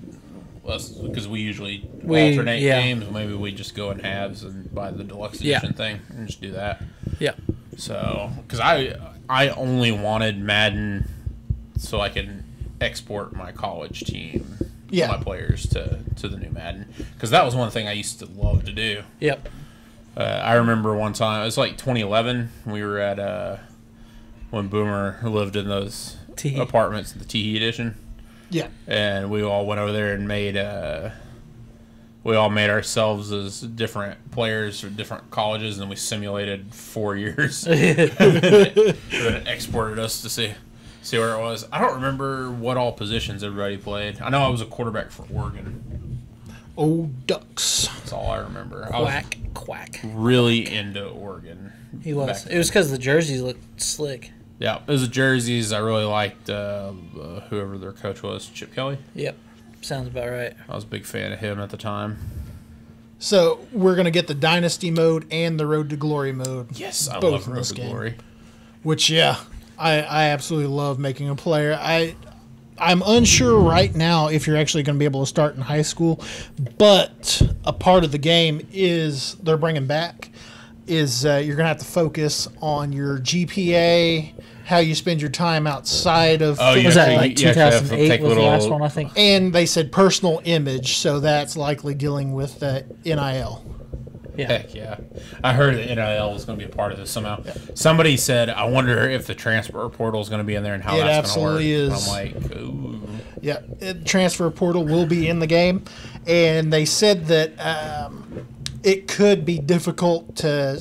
because we usually We- alternate yeah. games. Maybe we just go in halves and buy the deluxe Yeah. edition thing and just do that. Yeah. So because I only wanted Madden so I can export my college team, Yeah. my players to the new Madden, because that was one thing I used to love to do. Yep. I remember one time, it was like 2011, we were at when Boomer lived in those Tee. apartments, the Tee edition, Yeah. and we all went over there and made ourselves as different players for different colleges, and then we simulated 4 years and then exported us to see where it was. I don't remember what all positions everybody played. I know I was a quarterback for Oregon. Oh, Ducks. That's all I remember. I was Quack. really into Oregon. He was. back It was because the jerseys looked slick. Yeah, it was the jerseys. I really liked whoever their coach was, Chip Kelly. Yep. Sounds about right. I was a big fan of him at the time. So we're going to get the Dynasty mode and the Road to Glory mode. Yes, I both love in Road this to game. Glory. Which, yeah, I absolutely love making a player. I'm unsure right now if you're actually going to be able to start in high school, but a part of the game is they're bringing back is you're going to have to focus on your GPA, how you spend your time outside of. Oh, you Was have that to- like you actually have to 2008 take was the little- last one, I think? And they said personal image, so that's likely dealing with NIL. Yeah. Heck yeah. I heard that NIL was going to be a part of this somehow. Somebody said, I wonder if the transfer portal is going to be in there and how It that's going to work. absolutely is. And I'm like, ooh. Yeah, transfer portal will be in the game, and they said that it could be difficult to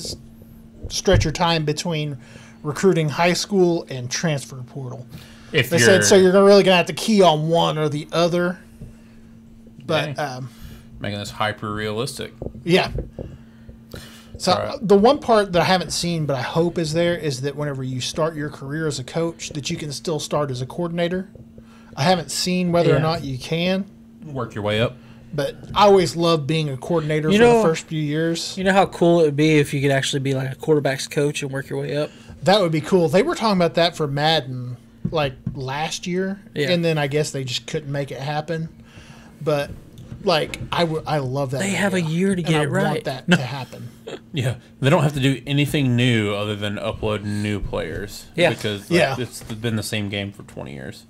stretch your time between recruiting high school and transfer portal. If They said so you're really gonna have to key on one or the other. But Dang. Making this hyper realistic. yeah. So Alright. the one part that I haven't seen, but I hope is there, is that whenever you start your career as a coach, that you can still start as a coordinator. I haven't seen whether or Yeah. not you can. Work your way up. But I always loved being a coordinator for the first few years. You know how cool it would be if you could actually be like a quarterback's coach and work your way up? That would be cool. They were talking about that for Madden like last year, and then I guess they just couldn't make it happen. But like I love that. They have a year to get it right. I want that to happen. Yeah, they don't have to do anything new other than upload new players. Yeah, because it's been the same game for 20 years.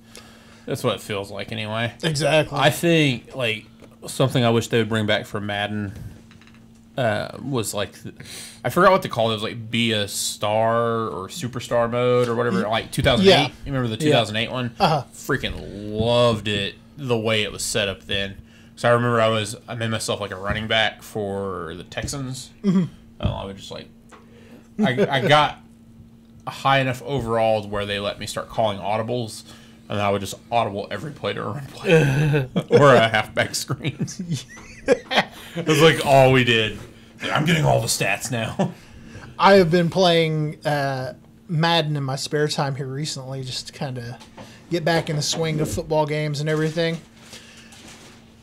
That's what it feels like anyway. Exactly. I think like something I wish they would bring back for Madden was like, I forgot what they called it. It was like be a star or superstar mode or whatever. Like 2008. Yeah. You remember the 2008 one? Freaking loved it the way it was set up then. So I remember I made myself like a running back for the Texans. Mm-hmm. I would just like, I got a high enough overall where they let me start calling audibles, and I would just audible every play to a run play or a halfback screen. It was like all we did. I'm getting all the stats now. I have been playing Madden in my spare time here recently, just to kind of get back in the swing of football games and everything.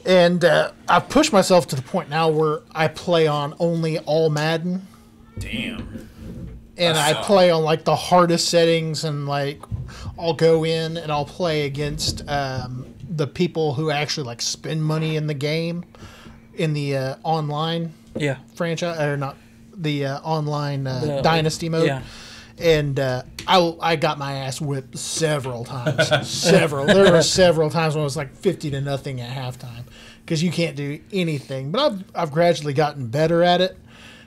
And I've pushed myself to the point now where I play on only all Madden. Damn. And I play on like the hardest settings, and like I'll go in and I'll play against the people who actually like spend money in the game, in the online franchise, or not the online dynasty mode. Yeah. And I got my ass whipped several times. There were several times when it was like 50-0 at halftime, because you can't do anything. But I've gradually gotten better at it,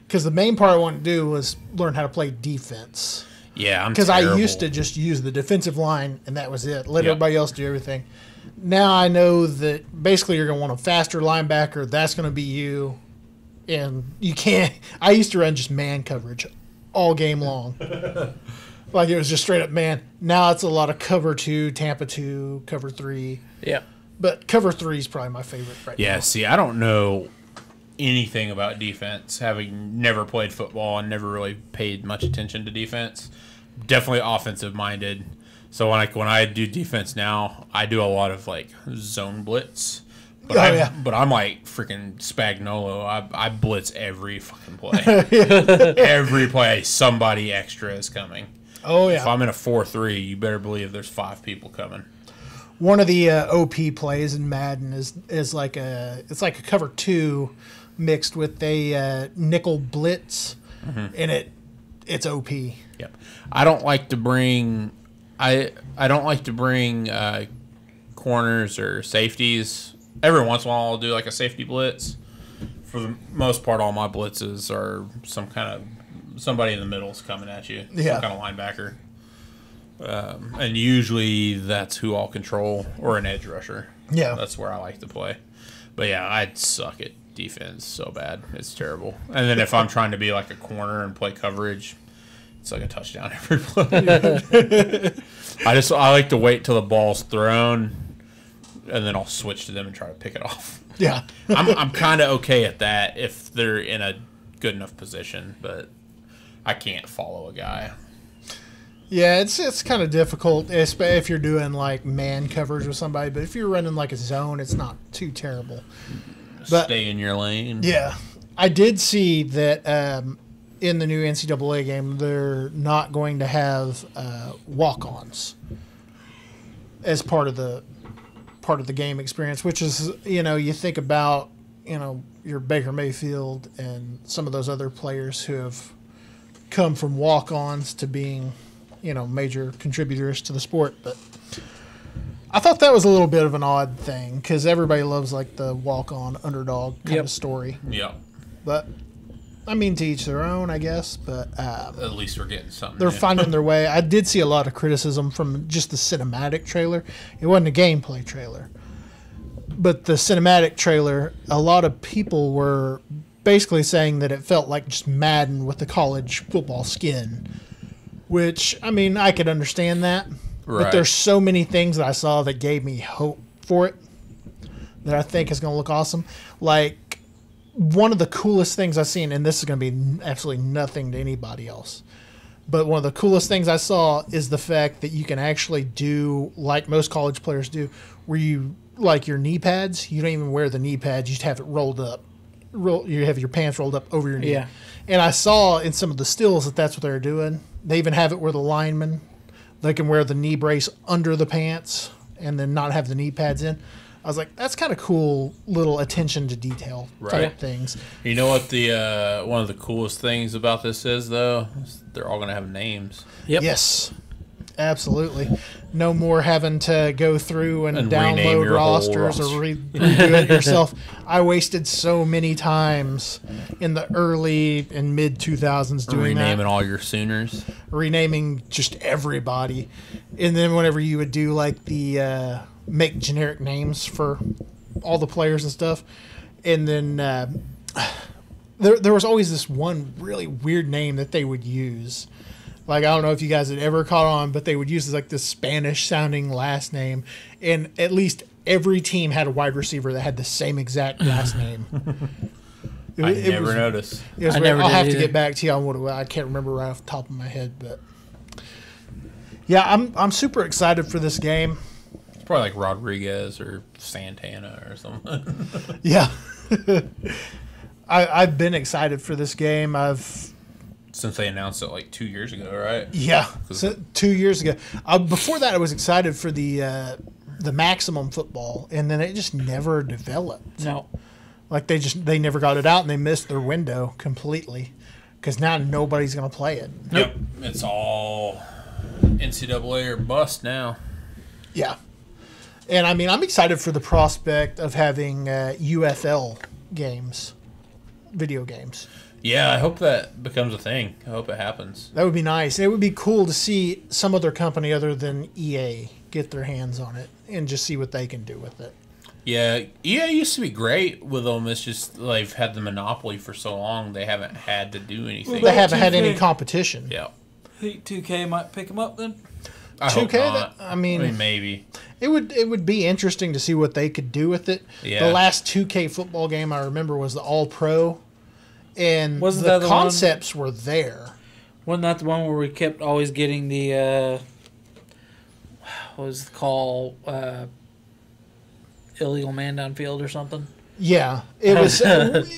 because the main part I wanted to do was learn how to play defense. Yeah, because I used to just use the defensive line and that was it. Let everybody else do everything. Now I know that basically you're going to want a faster linebacker. That's going to be you, and you can't. I used to run just man coverage all game long. Like it was just straight up man. Now it's a lot of cover 2, Tampa 2, cover 3. Yeah. But cover 3 is probably my favorite right now. Yeah, see, I don't know anything about defense, having never played football and never really paid much attention to defense. Definitely offensive minded. So when I do defense now, I do a lot of like zone blitz. But I'm like freaking Spagnuolo. I blitz every fucking play. Every play, somebody extra is coming. Oh, yeah. If I'm in a 4-3, you better believe there's 5 people coming. One of the OP plays in Madden is like it's like a cover 2 mixed with a nickel blitz, and it's OP. Yep. I don't like to bring corners or safeties. Every once in a while, I'll do like a safety blitz. For the most part, all my blitzes are somebody in the middle is coming at you. Yeah. Some kind of linebacker. And usually that's who I'll control, or an edge rusher. Yeah. That's where I like to play. But yeah, I suck at defense so bad. It's terrible. And then if I'm trying to be like a corner and play coverage, it's like a touchdown every play. I like to wait till the ball's thrown, and then I'll switch to them and try to pick it off. Yeah. I'm kind of okay at that if they're in a good enough position, but I can't follow a guy. Yeah, it's kind of difficult if you're doing like man coverage with somebody, but if you're running like a zone, it's not too terrible. But, stay in your lane. Yeah. I did see that in the new NCAA game, they're not going to have walk-ons as part of the game experience, which is, you think about, your Baker Mayfield and some of those other players who have come from walk-ons to being, major contributors to the sport. But I thought that was a little bit of an odd thing, because everybody loves like the walk-on underdog kind of story. Yeah. But I mean, to each their own, I guess. But at least we're getting something. They're finding their way. I did see a lot of criticism from just the cinematic trailer. It wasn't a gameplay trailer, but the cinematic trailer. A lot of people were basically saying that it felt like just Madden with the college football skin. Which, I mean, I could understand that. Right. But there's so many things that I saw that gave me hope for it that I think is going to look awesome. Like, one of the coolest things I've seen, and this is going to be absolutely nothing to anybody else, but one of the coolest things I saw is the fact that you can actually do, like most college players do, where you like your knee pads. You don't even wear the knee pads. You just have it rolled up. You have your pants rolled up over your knee. Yeah. And I saw in some of the stills that that's what they're doing. They even have it where the linemen, they can wear the knee brace under the pants and then not have the knee pads in. I was like, that's kind of cool, little attention to detail type things. You know what the one of the coolest things about this is, though? They're all going to have names. Yep. Yes, absolutely. No more having to go through and rename download your whole rosters or roster. redo it yourself. I wasted so many times in the early and mid 2000s doing Renaming that. all your Sooners. Renaming just everybody. And then whenever you would do like the make generic names for all the players and stuff, and then there was always this one really weird name that they would use. Like, I don't know if you guys had ever caught on, but they would use like this Spanish sounding last name, and at least every team had a wide receiver that had the same exact last name. I never noticed. It was I weird. never I'll did have to either. get back to you on what it was. I can't remember right off the top of my head, but yeah, I'm super excited for this game. It's probably like Rodriguez or Santana or something. Yeah. I've been excited for this game. Since they announced it like 2 years ago, right? Yeah, so 2 years ago. Before that, I was excited for the maximum football, and then it just never developed. No. Like they never got it out, and they missed their window completely. Because now nobody's gonna play it. Yep. It's all NCAA or bust now. Yeah, and I mean, I'm excited for the prospect of having UFL games, video games. Yeah, I hope that becomes a thing. I hope it happens. That would be nice. And it would be cool to see some other company other than EA get their hands on it and just see what they can do with it. Yeah, EA used to be great with them. It's just they've had the monopoly for so long, they haven't had to do anything. They haven't had 2K. any competition. Yeah. Think 2K might pick them up then? I hope 2K, not. I mean, maybe. It would be interesting to see what they could do with it. Yeah. The last 2K football game I remember was the All Pro, and Wasn't that the the one- concepts were there. Wasn't that the one where we kept always getting the, what was it called, illegal man downfield or something? Yeah, it was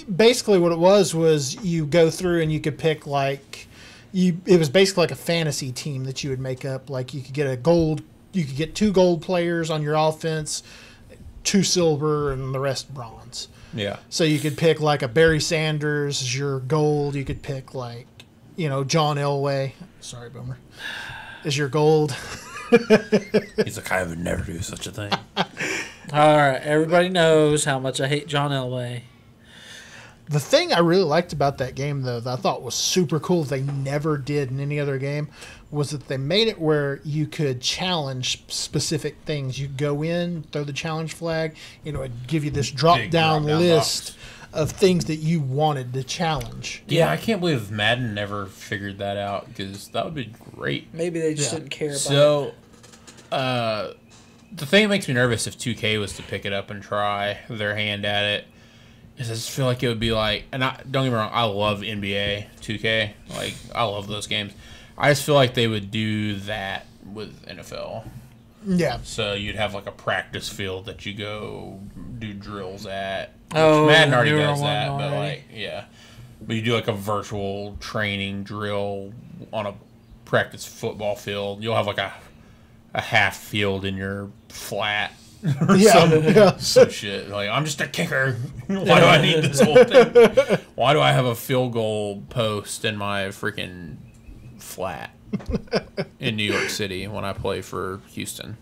basically what it was you go through and you could pick like it was basically like a fantasy team that you would make up. Like you could get 2 gold players on your offense, 2 silver, and the rest bronze. Yeah. So you could pick like a Barry Sanders as your gold. You could pick like, John Elway. Sorry, Boomer. As your gold. He's like, I would never do such a thing. All right, everybody knows how much I hate John Elway. The thing I really liked about that game, though, that I thought was super cool, they never did in any other game, was that they made it where you could challenge specific things. You go in, throw the challenge flag, it'd give you this drop-down drop-down list of things that you wanted to challenge. Yeah, I can't believe Madden never figured that out because that would be great. Maybe they just Yeah. didn't care about it. So, the thing that makes me nervous if 2K was to pick it up and try their hand at it is I just feel like it would be like, and don't get me wrong, I love NBA 2K. Like, I love those games. I just feel like they would do that with NFL. Yeah. So you'd have like a practice field that you go do drills at. Oh, Madden already newer does one that, but already. like, yeah. But you do like a virtual training drill on a practice football field. You'll have like a half field in your flat. Or Yeah. some shit. Like, I'm just a kicker. Why do I need this whole thing? Why do I have a field goal post in my freaking flat in New York City when I play for Houston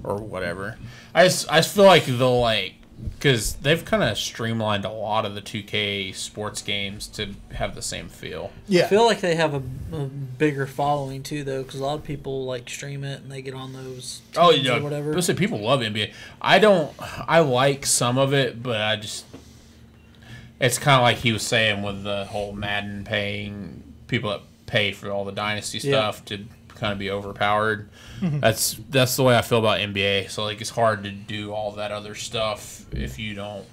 or whatever? I just feel like they'll because they've kind of streamlined a lot of the 2K sports games to have the same feel. Yeah. I feel like they have a bigger following too, though, because a lot of people like stream it and they get on those Oh, teams yeah. or whatever. Listen, people love NBA. I like some of it, but it's kind of like he was saying with the whole Madden paying people that pay for all the dynasty stuff to kind of be overpowered. That's the way I feel about NBA. So like it's hard to do all that other stuff if you don't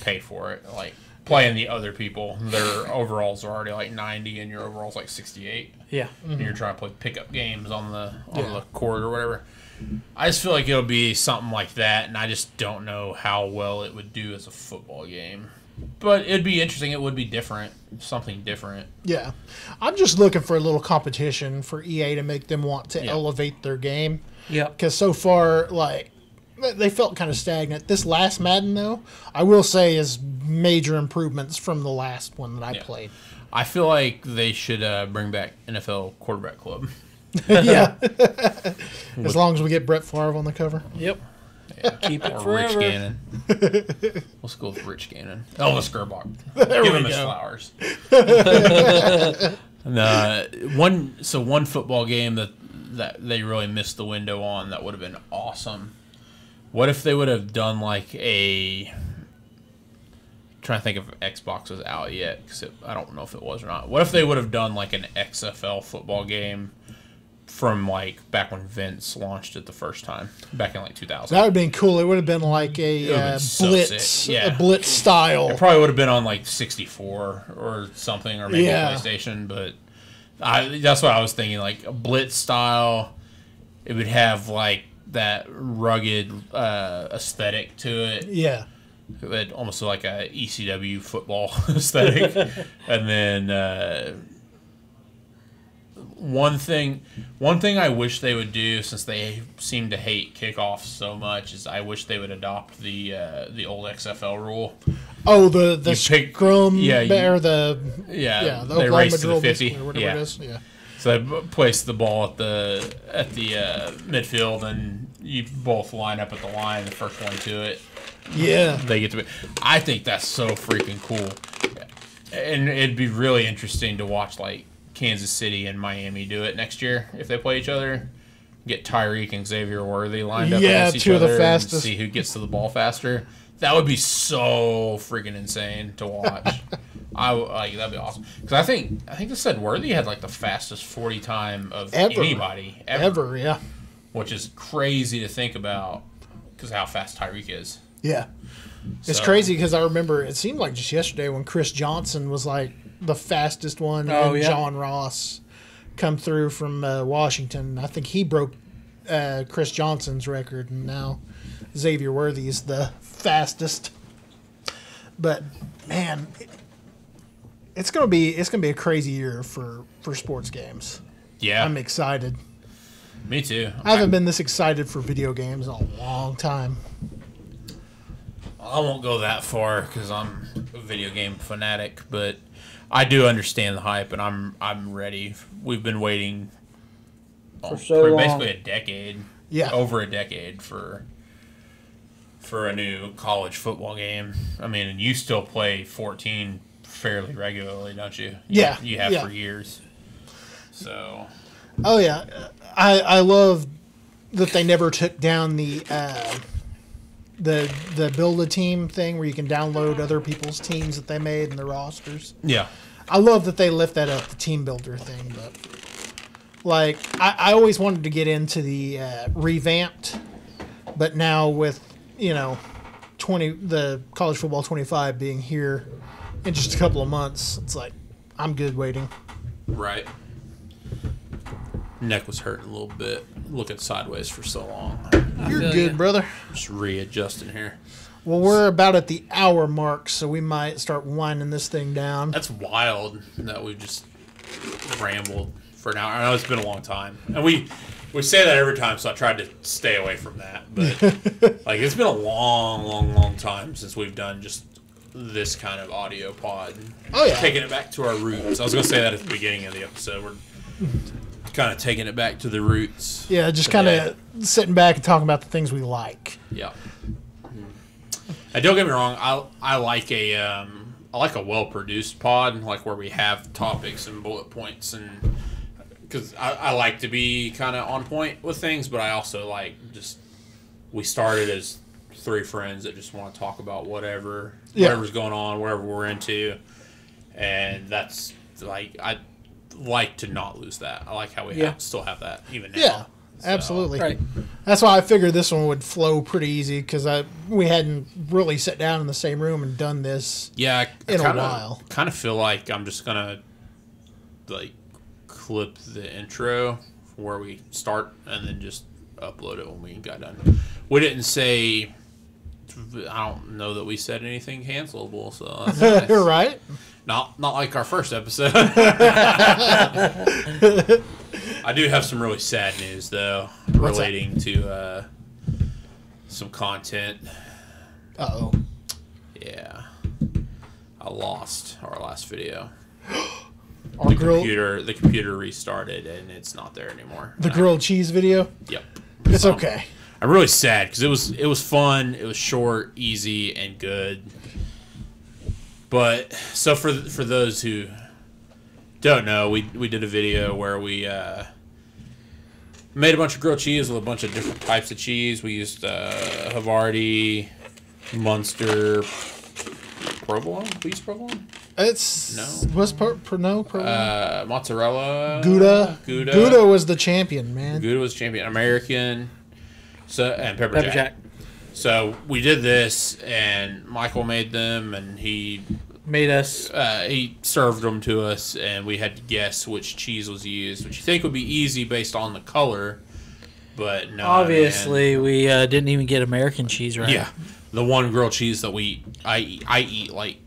pay for it. Like playing the other people, their overalls are already like 90 and your overalls like 68. Yeah. And you're trying to play pickup games on the court or whatever. I just feel like it'll be something like that, and I just don't know how well it would do as a football game. But it'd be interesting. It would be different, something different. Yeah, I'm just looking for a little competition for EA to make them want to elevate their game. Yeah, because so far, like, they felt kind of stagnant. This last Madden, though, I will say is major improvements from the last one that I played. I feel like they should bring back NFL Quarterback Club. Yeah, as long as we get Brett Favre on the cover. Yep. Yeah. Keep it Or forever. Rich Gannon. Let's go with Rich Gannon. Elvis Gerbach. There Give we him his go. flowers. And, one football game that they really missed the window on that would have been awesome. What if they would have done like a... trying to think if Xbox was out yet, because I don't know if it was or not. What if they would have done like an XFL football game from like back when Vince launched it the first time, back in like 2000? That would have been cool. It would have been like a so blitz, sick. Yeah. a blitz style. It probably would have been on like 64 or something, or maybe Yeah. PlayStation. But that's what I was thinking, like a blitz style. It would have like that rugged aesthetic to it. Yeah. It had almost like a ECW football aesthetic. And then one thing I wish they would do, since they seem to hate kickoffs so much, is I wish they would adopt the old XFL rule. Oh, the You pick- scrum, yeah, or the the the they Oklahoma race to the drill, 50. basically, or whatever Yeah. it is. Yeah. So they place the ball at the midfield, and you both line up at the line. The first one to it, Yeah. they get to. I think that's so freaking cool, and it'd be really interesting to watch like Kansas City and Miami do it next year if they play each other. Get Tyreek and Xavier Worthy lined up Yeah, against each two of the other fastest. and see who gets to the ball faster. That would be so freaking insane to watch. That'd be awesome, because I think they said Worthy had like the fastest 40 time of Ever. anybody Ever, yeah. which is crazy to think about because how fast Tyreek is. Yeah. It's So- crazy because I remember it seemed like just yesterday when Chris Johnson was like the fastest one, Oh, and yeah. John Ross come through from Washington. I think he broke Chris Johnson's record, and now Xavier Worthy is the fastest. But man, it's gonna be a crazy year for sports games. Yeah, I'm excited. me too. I haven't been this excited for video games in a long time. I won't go that far because I'm a video game fanatic, but I do understand the hype, and I'm ready. We've been waiting For so long. basically a decade, Yeah. over a decade for a new college football game. I mean, and you still play 14 fairly regularly, don't you? Yeah, you have yeah. for years. So Oh yeah, I love that they never took down the build a team thing where you can download other people's teams that they made and their rosters. yeah, I love that they left that up, the team builder thing. But like, I always wanted to get into the revamped, but now with the college football 25 being here in just a couple of months, it's like I'm good waiting. right. Neck was hurting a little bit, looking sideways for so long. You're feel good, ya. brother. Just readjusting here. Well, we're about at the hour mark, so we might start winding this thing down. That's wild that we just rambled for an hour. I know it's been a long time, and we say that every time, so I tried to stay away from that. But like, it's been a long time since we've done just this kind of audio pod. Oh, yeah. Taking it back to our roots. I was gonna say that at the beginning of the episode. We're kind of taking it back to the roots. Yeah, just kind today. of sitting back and talking about the things we like. Yeah. And don't get me wrong, I like a well produced pod, like where we have topics and bullet points, and because I like to be kind of on point with things, but I also like we started as three friends that just want to talk about whatever's going on, whatever we're into, and that's like I like to not lose that. I like how we still have that even now. Yeah, So, absolutely. Right. That's why I figured this one would flow pretty easy because we hadn't really sat down in the same room and done this. Yeah, I in a kinda, while. Kind of feel like I'm just gonna like clip the intro where we start and then just upload it when we got done. We didn't say. I don't know that we said anything cancelable, so that's nice. Right? Not like our first episode. I do have some really sad news though, relating to some content. Uh-oh. Yeah, I lost our last video. The computer restarted and it's not there anymore. The grilled cheese video? Yep. It's okay. I'm really sad because it was fun, it was short, easy, and good. But so for those who don't know, we did a video where we made a bunch of grilled cheese with a bunch of different types of cheese. We used Havarti, Munster, provolone. We used provolone. It's provolone. Mozzarella, Gouda was the champion, man. Gouda was champion. American, and pepper jack. So we did this, and Michael made them, and he made us. He served them to us, and we had to guess which cheese was used, which you think would be easy based on the color, but no. Obviously, we didn't even get American cheese right. Yeah, the one grilled cheese that I eat like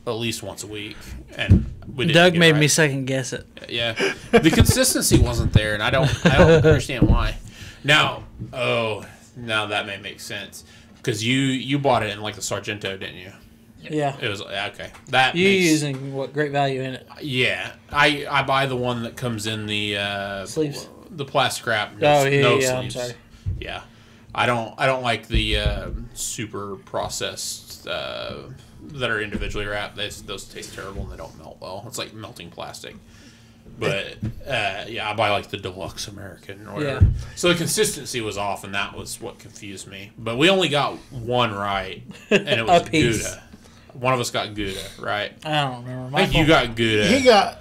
at least once a week, and Doug made me second guess it. Yeah, the consistency wasn't there, and I don't understand why. Now that may make sense because you bought it in like the Sargento, didn't you? Yeah. It was okay. That you using what Great Value in it? Yeah, I buy the one that comes in the sleeves, the plastic wrap. No sleeves. I'm sorry. Yeah, I don't like the super processed that are individually wrapped. Those taste terrible and they don't melt well. It's like melting plastic. But I buy like the deluxe American or whatever. Yeah. So the consistency was off, and that was what confused me. But we only got one right, and it was Gouda. One of us got Gouda, right? I don't remember. I think you got Gouda.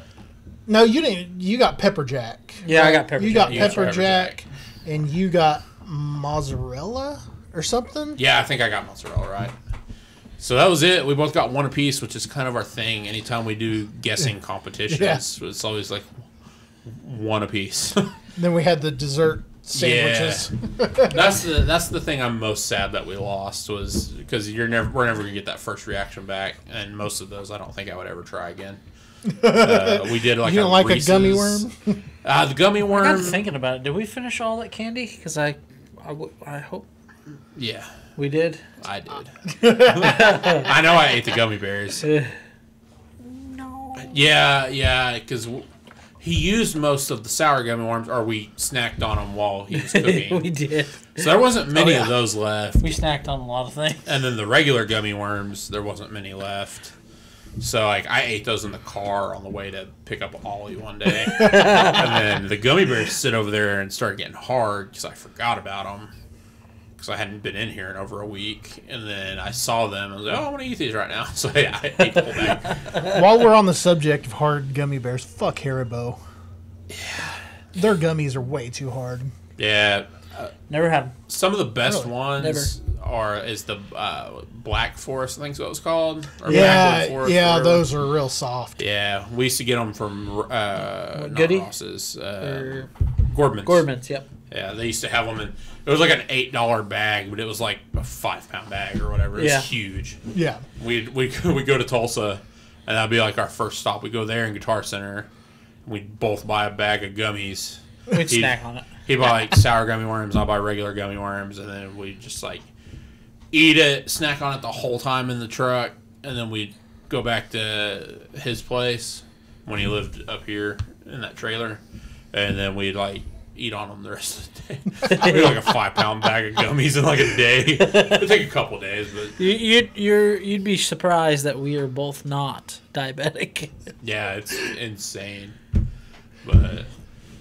You didn't. You got pepper jack. Yeah, right? I got pepper jack. You got pepper jack, and you got mozzarella or something. Yeah, I think I got mozzarella, right? So that was it. We both got one apiece, which is kind of our thing. Anytime we do guessing competitions, it's always like one apiece. Then we had the dessert sandwiches. Yeah. that's the thing I'm most sad that we lost was because we're never gonna get that first reaction back, and most of those I don't think I would ever try again. We did like you don't like Reese's, a gummy worm? The gummy worm. I got thinking about it. Did we finish all that candy? Because I hope. Yeah. We did? I did. I know I ate the gummy bears. No. Yeah, because he used most of the sour gummy worms, or we snacked on them while he was cooking. We did. So there wasn't many of those left. We snacked on a lot of things. And then the regular gummy worms, there wasn't many left. So like I ate those in the car on the way to pick up Ollie one day. And then the gummy bears sit over there and started getting hard because I forgot about them. I hadn't been in here in over a week, and then I saw them and I was like, I want to eat these right now. So yeah, I ate the whole bag. While we're on the subject of hard gummy bears, fuck Haribo. Yeah. Their gummies are way too hard. Yeah. Never had them. Some of the best ones is the Black Forest, I think is what it was called. Or yeah, those are real soft. Yeah, we used to get them from Goody? Ross's. Gordman's. Gordman's, yep. Yeah, they used to have them in. It was like an $8 bag, but it was like a 5-pound bag or whatever. It was huge. Yeah. We go to Tulsa, and that'd be like our first stop. We go there in Guitar Center. We'd both buy a bag of gummies. We'd snack on it. He'd buy like sour gummy worms. I'll buy regular gummy worms, and then we'd just like eat it, snack on it the whole time in the truck, and then we'd go back to his place when he lived up here in that trailer, and then we'd like eat on them the rest of the day. It'd be like a 5-pound bag of gummies in like a day. It'd take a couple days, but you'd be surprised that we are both not diabetic. Yeah, it's insane. But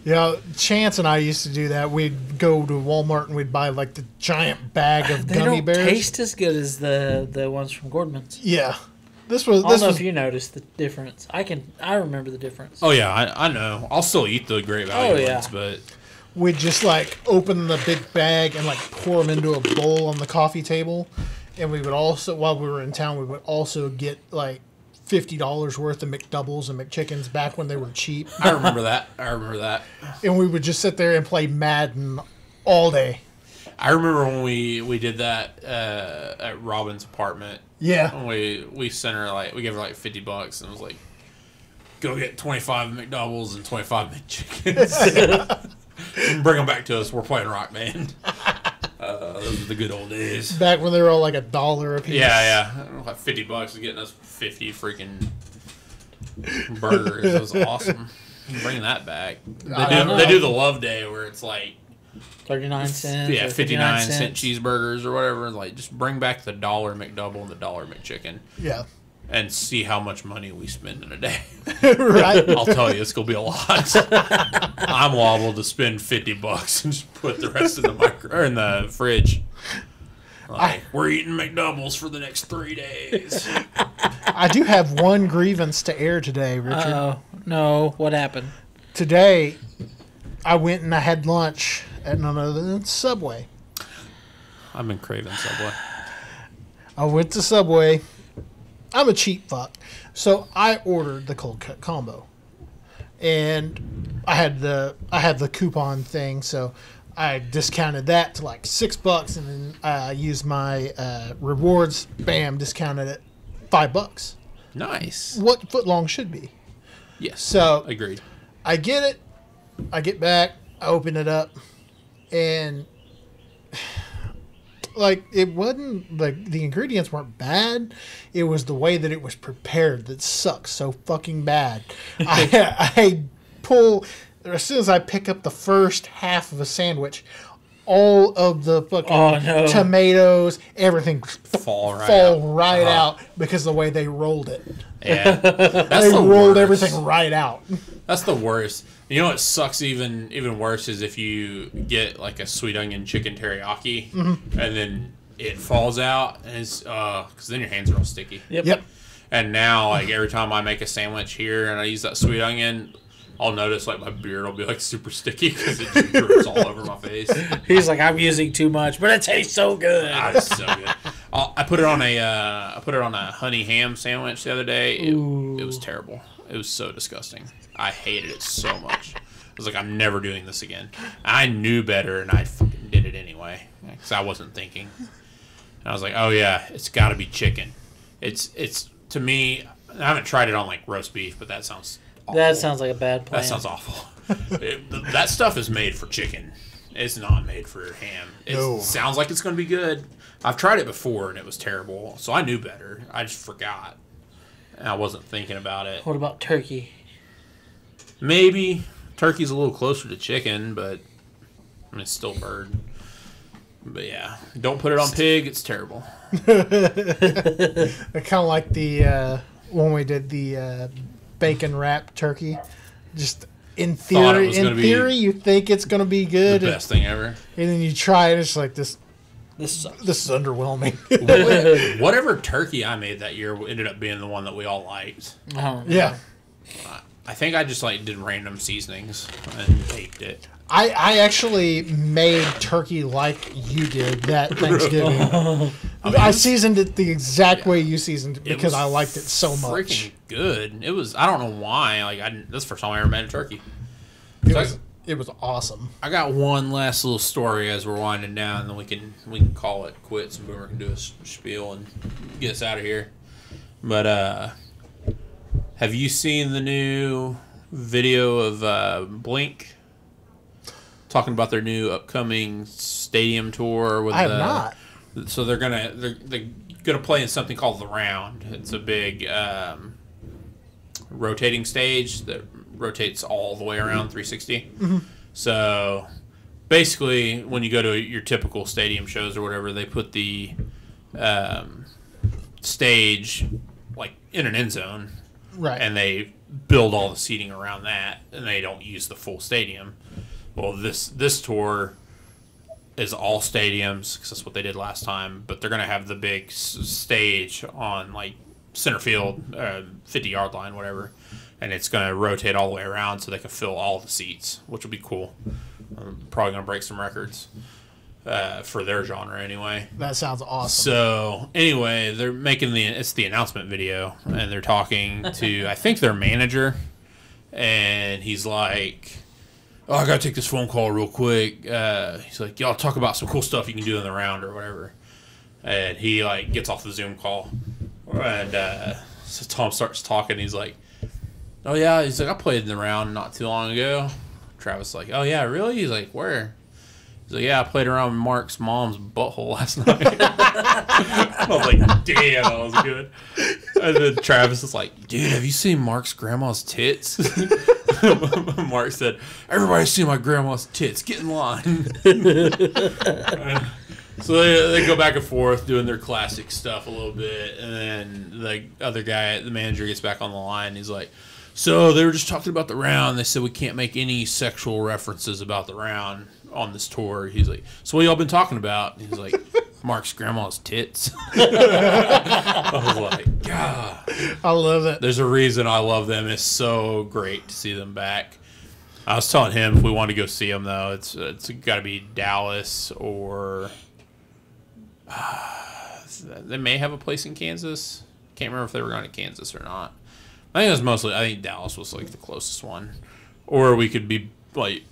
yeah, Chance and I used to do that. We'd go to Walmart and we'd buy like the giant bag of gummy bears. They don't taste as good as the ones from Gordman's. Yeah. I don't know if you noticed the difference. I remember the difference. Oh yeah, I know. I'll still eat the Great Value ones, but we'd just like open the big bag and like pour them into a bowl on the coffee table, and we would also, while we were in town, we would also get like $50 worth of McDoubles and McChickens back when they were cheap. I remember that. And we would just sit there and play Madden all day. I remember when we did that at Robin's apartment. Yeah. We sent her we gave her like $50 and it was like, go get 25 McDoubles and 25 McChickens. And bring them back to us. We're playing Rock Band. Those were the good old days. Back when they were all like $1 a piece. Yeah. Like $50 is getting us 50 freaking burgers. That was awesome. Bring that back. They do the Love Day where it's like 39 cents. Yeah, 59-cent cents. cheeseburgers or whatever. Like, just bring back the $1 McDouble and the $1 McChicken. Yeah. And see how much money we spend in a day. Right. I'll tell you, it's gonna be a lot. I'm liable to spend $50 and just put the rest in the fridge. We're eating McDoubles for the next 3 days. I do have one grievance to air today, Richard. Oh no! What happened? Today, I went and I had lunch at none other than Subway. I've been craving Subway. I went to Subway. I'm a cheap fuck. So I ordered the cold cut combo. And I had the coupon thing, so I discounted that to like $6 and then I used my rewards, bam, discounted it $5. Nice. What footlong should be. Yes. So agreed. I get it. I get back, I open it up, and like it wasn't like the ingredients weren't bad. It was the way that it was prepared that sucks so fucking bad. I pull as soon as I pick up the first half of a sandwich, all of the fucking tomatoes, everything fall right out because of the way they rolled it. Yeah, they rolled everything right out. That's the worst. You know what sucks even worse is if you get like a sweet onion chicken teriyaki and then it falls out and it's because then your hands are all sticky. Yep. And now like every time I make a sandwich here and I use that sweet onion, I'll notice like my beard will be like super sticky because it just drips all over my face. He's like, I'm using too much, but it tastes so good. It's so good. I put it on a honey ham sandwich the other day. It was terrible. It was so disgusting. I hated it so much. I was like, I'm never doing this again. I knew better, and I fucking did it anyway because I wasn't thinking. And I was like, oh yeah, it's got to be chicken. It's to me. I haven't tried it on like roast beef, but that sounds awful. That sounds like a bad plan. That sounds awful. That stuff is made for chicken. It's not made for ham. It sounds like it's going to be good. I've tried it before, and it was terrible. So I knew better. I just forgot. And I wasn't thinking about it. What about turkey? Maybe. Turkey's a little closer to chicken, but I mean, it's still bird. But yeah, don't put it on pig. It's terrible. Kind of like the when we did the bacon wrap turkey. Just in theory, you think it's going to be good. The best thing ever. And then you try it, it's like this sucks. This is underwhelming. Whatever turkey I made that year ended up being the one that we all liked. Oh, yeah. I think I just like did random seasonings and baked it. I actually made turkey like you did that Thanksgiving. I seasoned it the exact way you seasoned it because I liked it so much. Freaking good. It was. I don't know why. Like this is the first time I ever made a turkey. It was awesome. I got one last little story as we're winding down, and then we can call it quits, and Boomer can do a spiel and get us out of here. But have you seen the new video of Blink talking about their new upcoming stadium tour? With I have not. So they're gonna play in something called the Round. It's a big rotating stage that rotates all the way around 360. Mm-hmm. So basically, when you go to your typical stadium shows or whatever, they put the stage like in an end zone, right? And they build all the seating around that, and they don't use the full stadium. Well, this tour is all stadiums because that's what they did last time. But they're gonna have the big stage on like center field, 50-yard line, whatever, and it's gonna rotate all the way around so they can fill all the seats, which will be cool. Probably gonna break some records for their genre anyway. That sounds awesome. So anyway, they're making it's the announcement video, and they're talking to I think their manager, and he's like, oh, I gotta take this phone call real quick. He's like, y'all talk about some cool stuff you can do in the round or whatever. And he like gets off the Zoom call, and so Tom starts talking. He's like, oh yeah, he's like, I played in the round not too long ago. Travis is like, oh yeah, really? He's like, where? He's like, yeah, I played around with Mark's mom's butthole last night. I was like, damn, that was good. And then Travis is like, dude, have you seen Mark's grandma's tits? Mark said, everybody's seen my grandma's tits. Get in line. So they go back and forth doing their classic stuff a little bit. And then the other guy, the manager, gets back on the line. And he's like, so they were just talking about the round. They said we can't make any sexual references about the round on this tour. He's like, so what y'all been talking about? And he's like, Mark's grandma's tits. I was like, God. I love it. There's a reason I love them. It's so great to see them back. I was telling him if we want to go see them, though, it's got to be Dallas or they may have a place in Kansas. Can't remember if they were going to Kansas or not. I think it was mostly. I think Dallas was like the closest one, or we could be like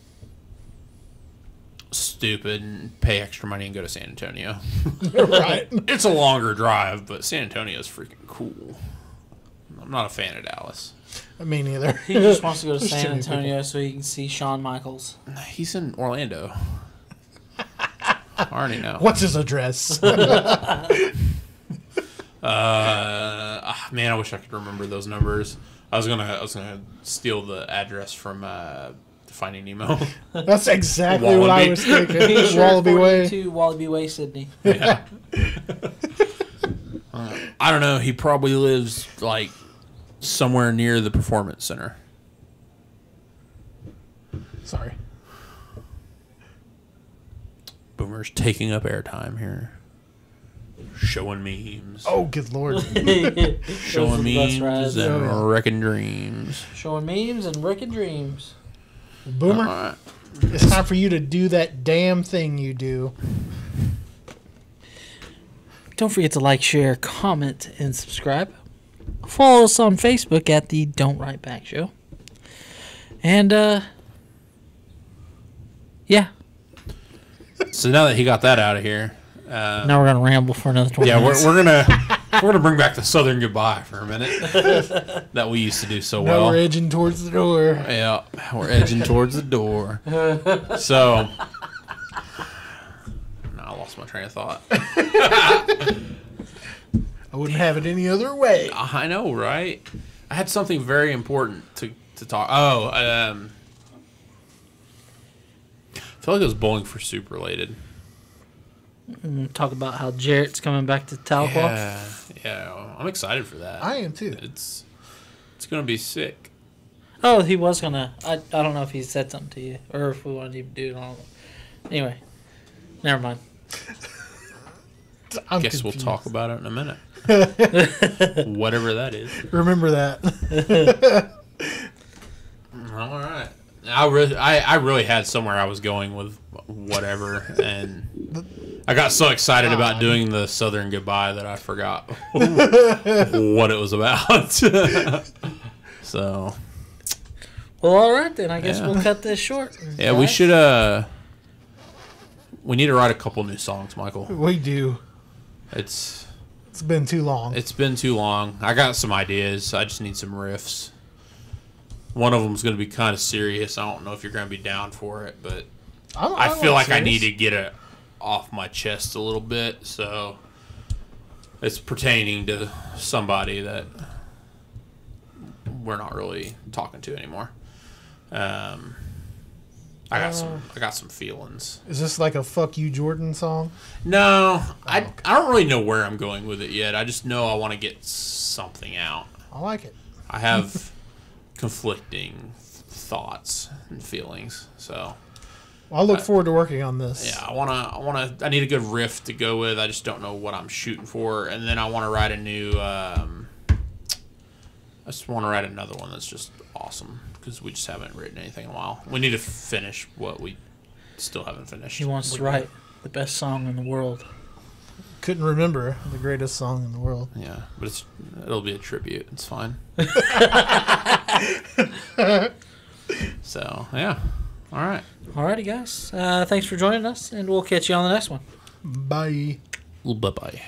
stupid and pay extra money and go to San Antonio. Right. It's a longer drive, but San Antonio is freaking cool. I'm not a fan of Dallas. Me neither. He just wants to go to There's too San many Antonio so he can see Shawn Michaels. He's in Orlando. I already know. What's his address? Man, I wish I could remember those numbers. I was gonna steal the address from Finding Nemo. That's exactly what I was thinking. He's Wallaby Way. to Wallaby Way, Sydney. Yeah. I don't know. He probably lives like somewhere near the Performance Center. Sorry. Boomer's taking up airtime here. Showing memes. Oh, good lord. Showing memes and wrecking dreams. Showing memes and wrecking dreams. Boomer, it's time for you to do that damn thing you do. Don't forget to like, share, comment, and subscribe. Follow us on Facebook at the Don't Write Back Show. And, yeah. So now that he got that out of here, Now we're gonna ramble for another 20 minutes. we're gonna bring back the Southern Goodbye for a minute that we used to do so Now well. we're edging towards the door. Yeah, we're edging towards the door. So, no, I lost my train of thought. I wouldn't have it any other way. I know, right? I had something very important to talk. Oh, I feel like it was Bowling for Soup related. Talk about how Jarrett's coming back to Tahlequah. Yeah, I'm excited for that. I am too. It's gonna be sick. Oh, he was gonna. I don't know if he said something to you or if we wanted to do it all. Anyway, never mind. I'm Guess we'll confused. talk about it in a minute. Whatever that is. Remember that. All right. I really had somewhere I was going with whatever, and I got so excited about doing the Southern Goodbye that I forgot what it was about. So, Well, all right then. I guess Yeah. we'll cut this short. yeah, we guys. should. We need to write a couple new songs, Michael. We do. It's Been too long. been too long. I got some ideas. I just need some riffs. One of them's going to be kind of serious. I don't know if you're going to be down for it, but I feel like I need to get it off my chest a little bit. So it's pertaining to somebody that we're not really talking to anymore. I got some feelings. Is this like a "fuck you, Jordan" song? No, I don't really know where I'm going with it yet. I just know I want to get something out. I like it. I have conflicting thoughts and feelings. So Well, I look forward to working on this. yeah, I need a good riff to go with. I just don't know what I'm shooting for, and then I want to write a new. I just want to write another one that's just awesome because we just haven't written anything in a while. We need to finish what we still haven't finished. He wants to write the best song in the world. Couldn't remember the greatest song in the world. Yeah, but it'll be a tribute. It's fine. So yeah, All right. Alrighty, guys. Thanks for joining us, and we'll catch you on the next one. Bye. Bye bye.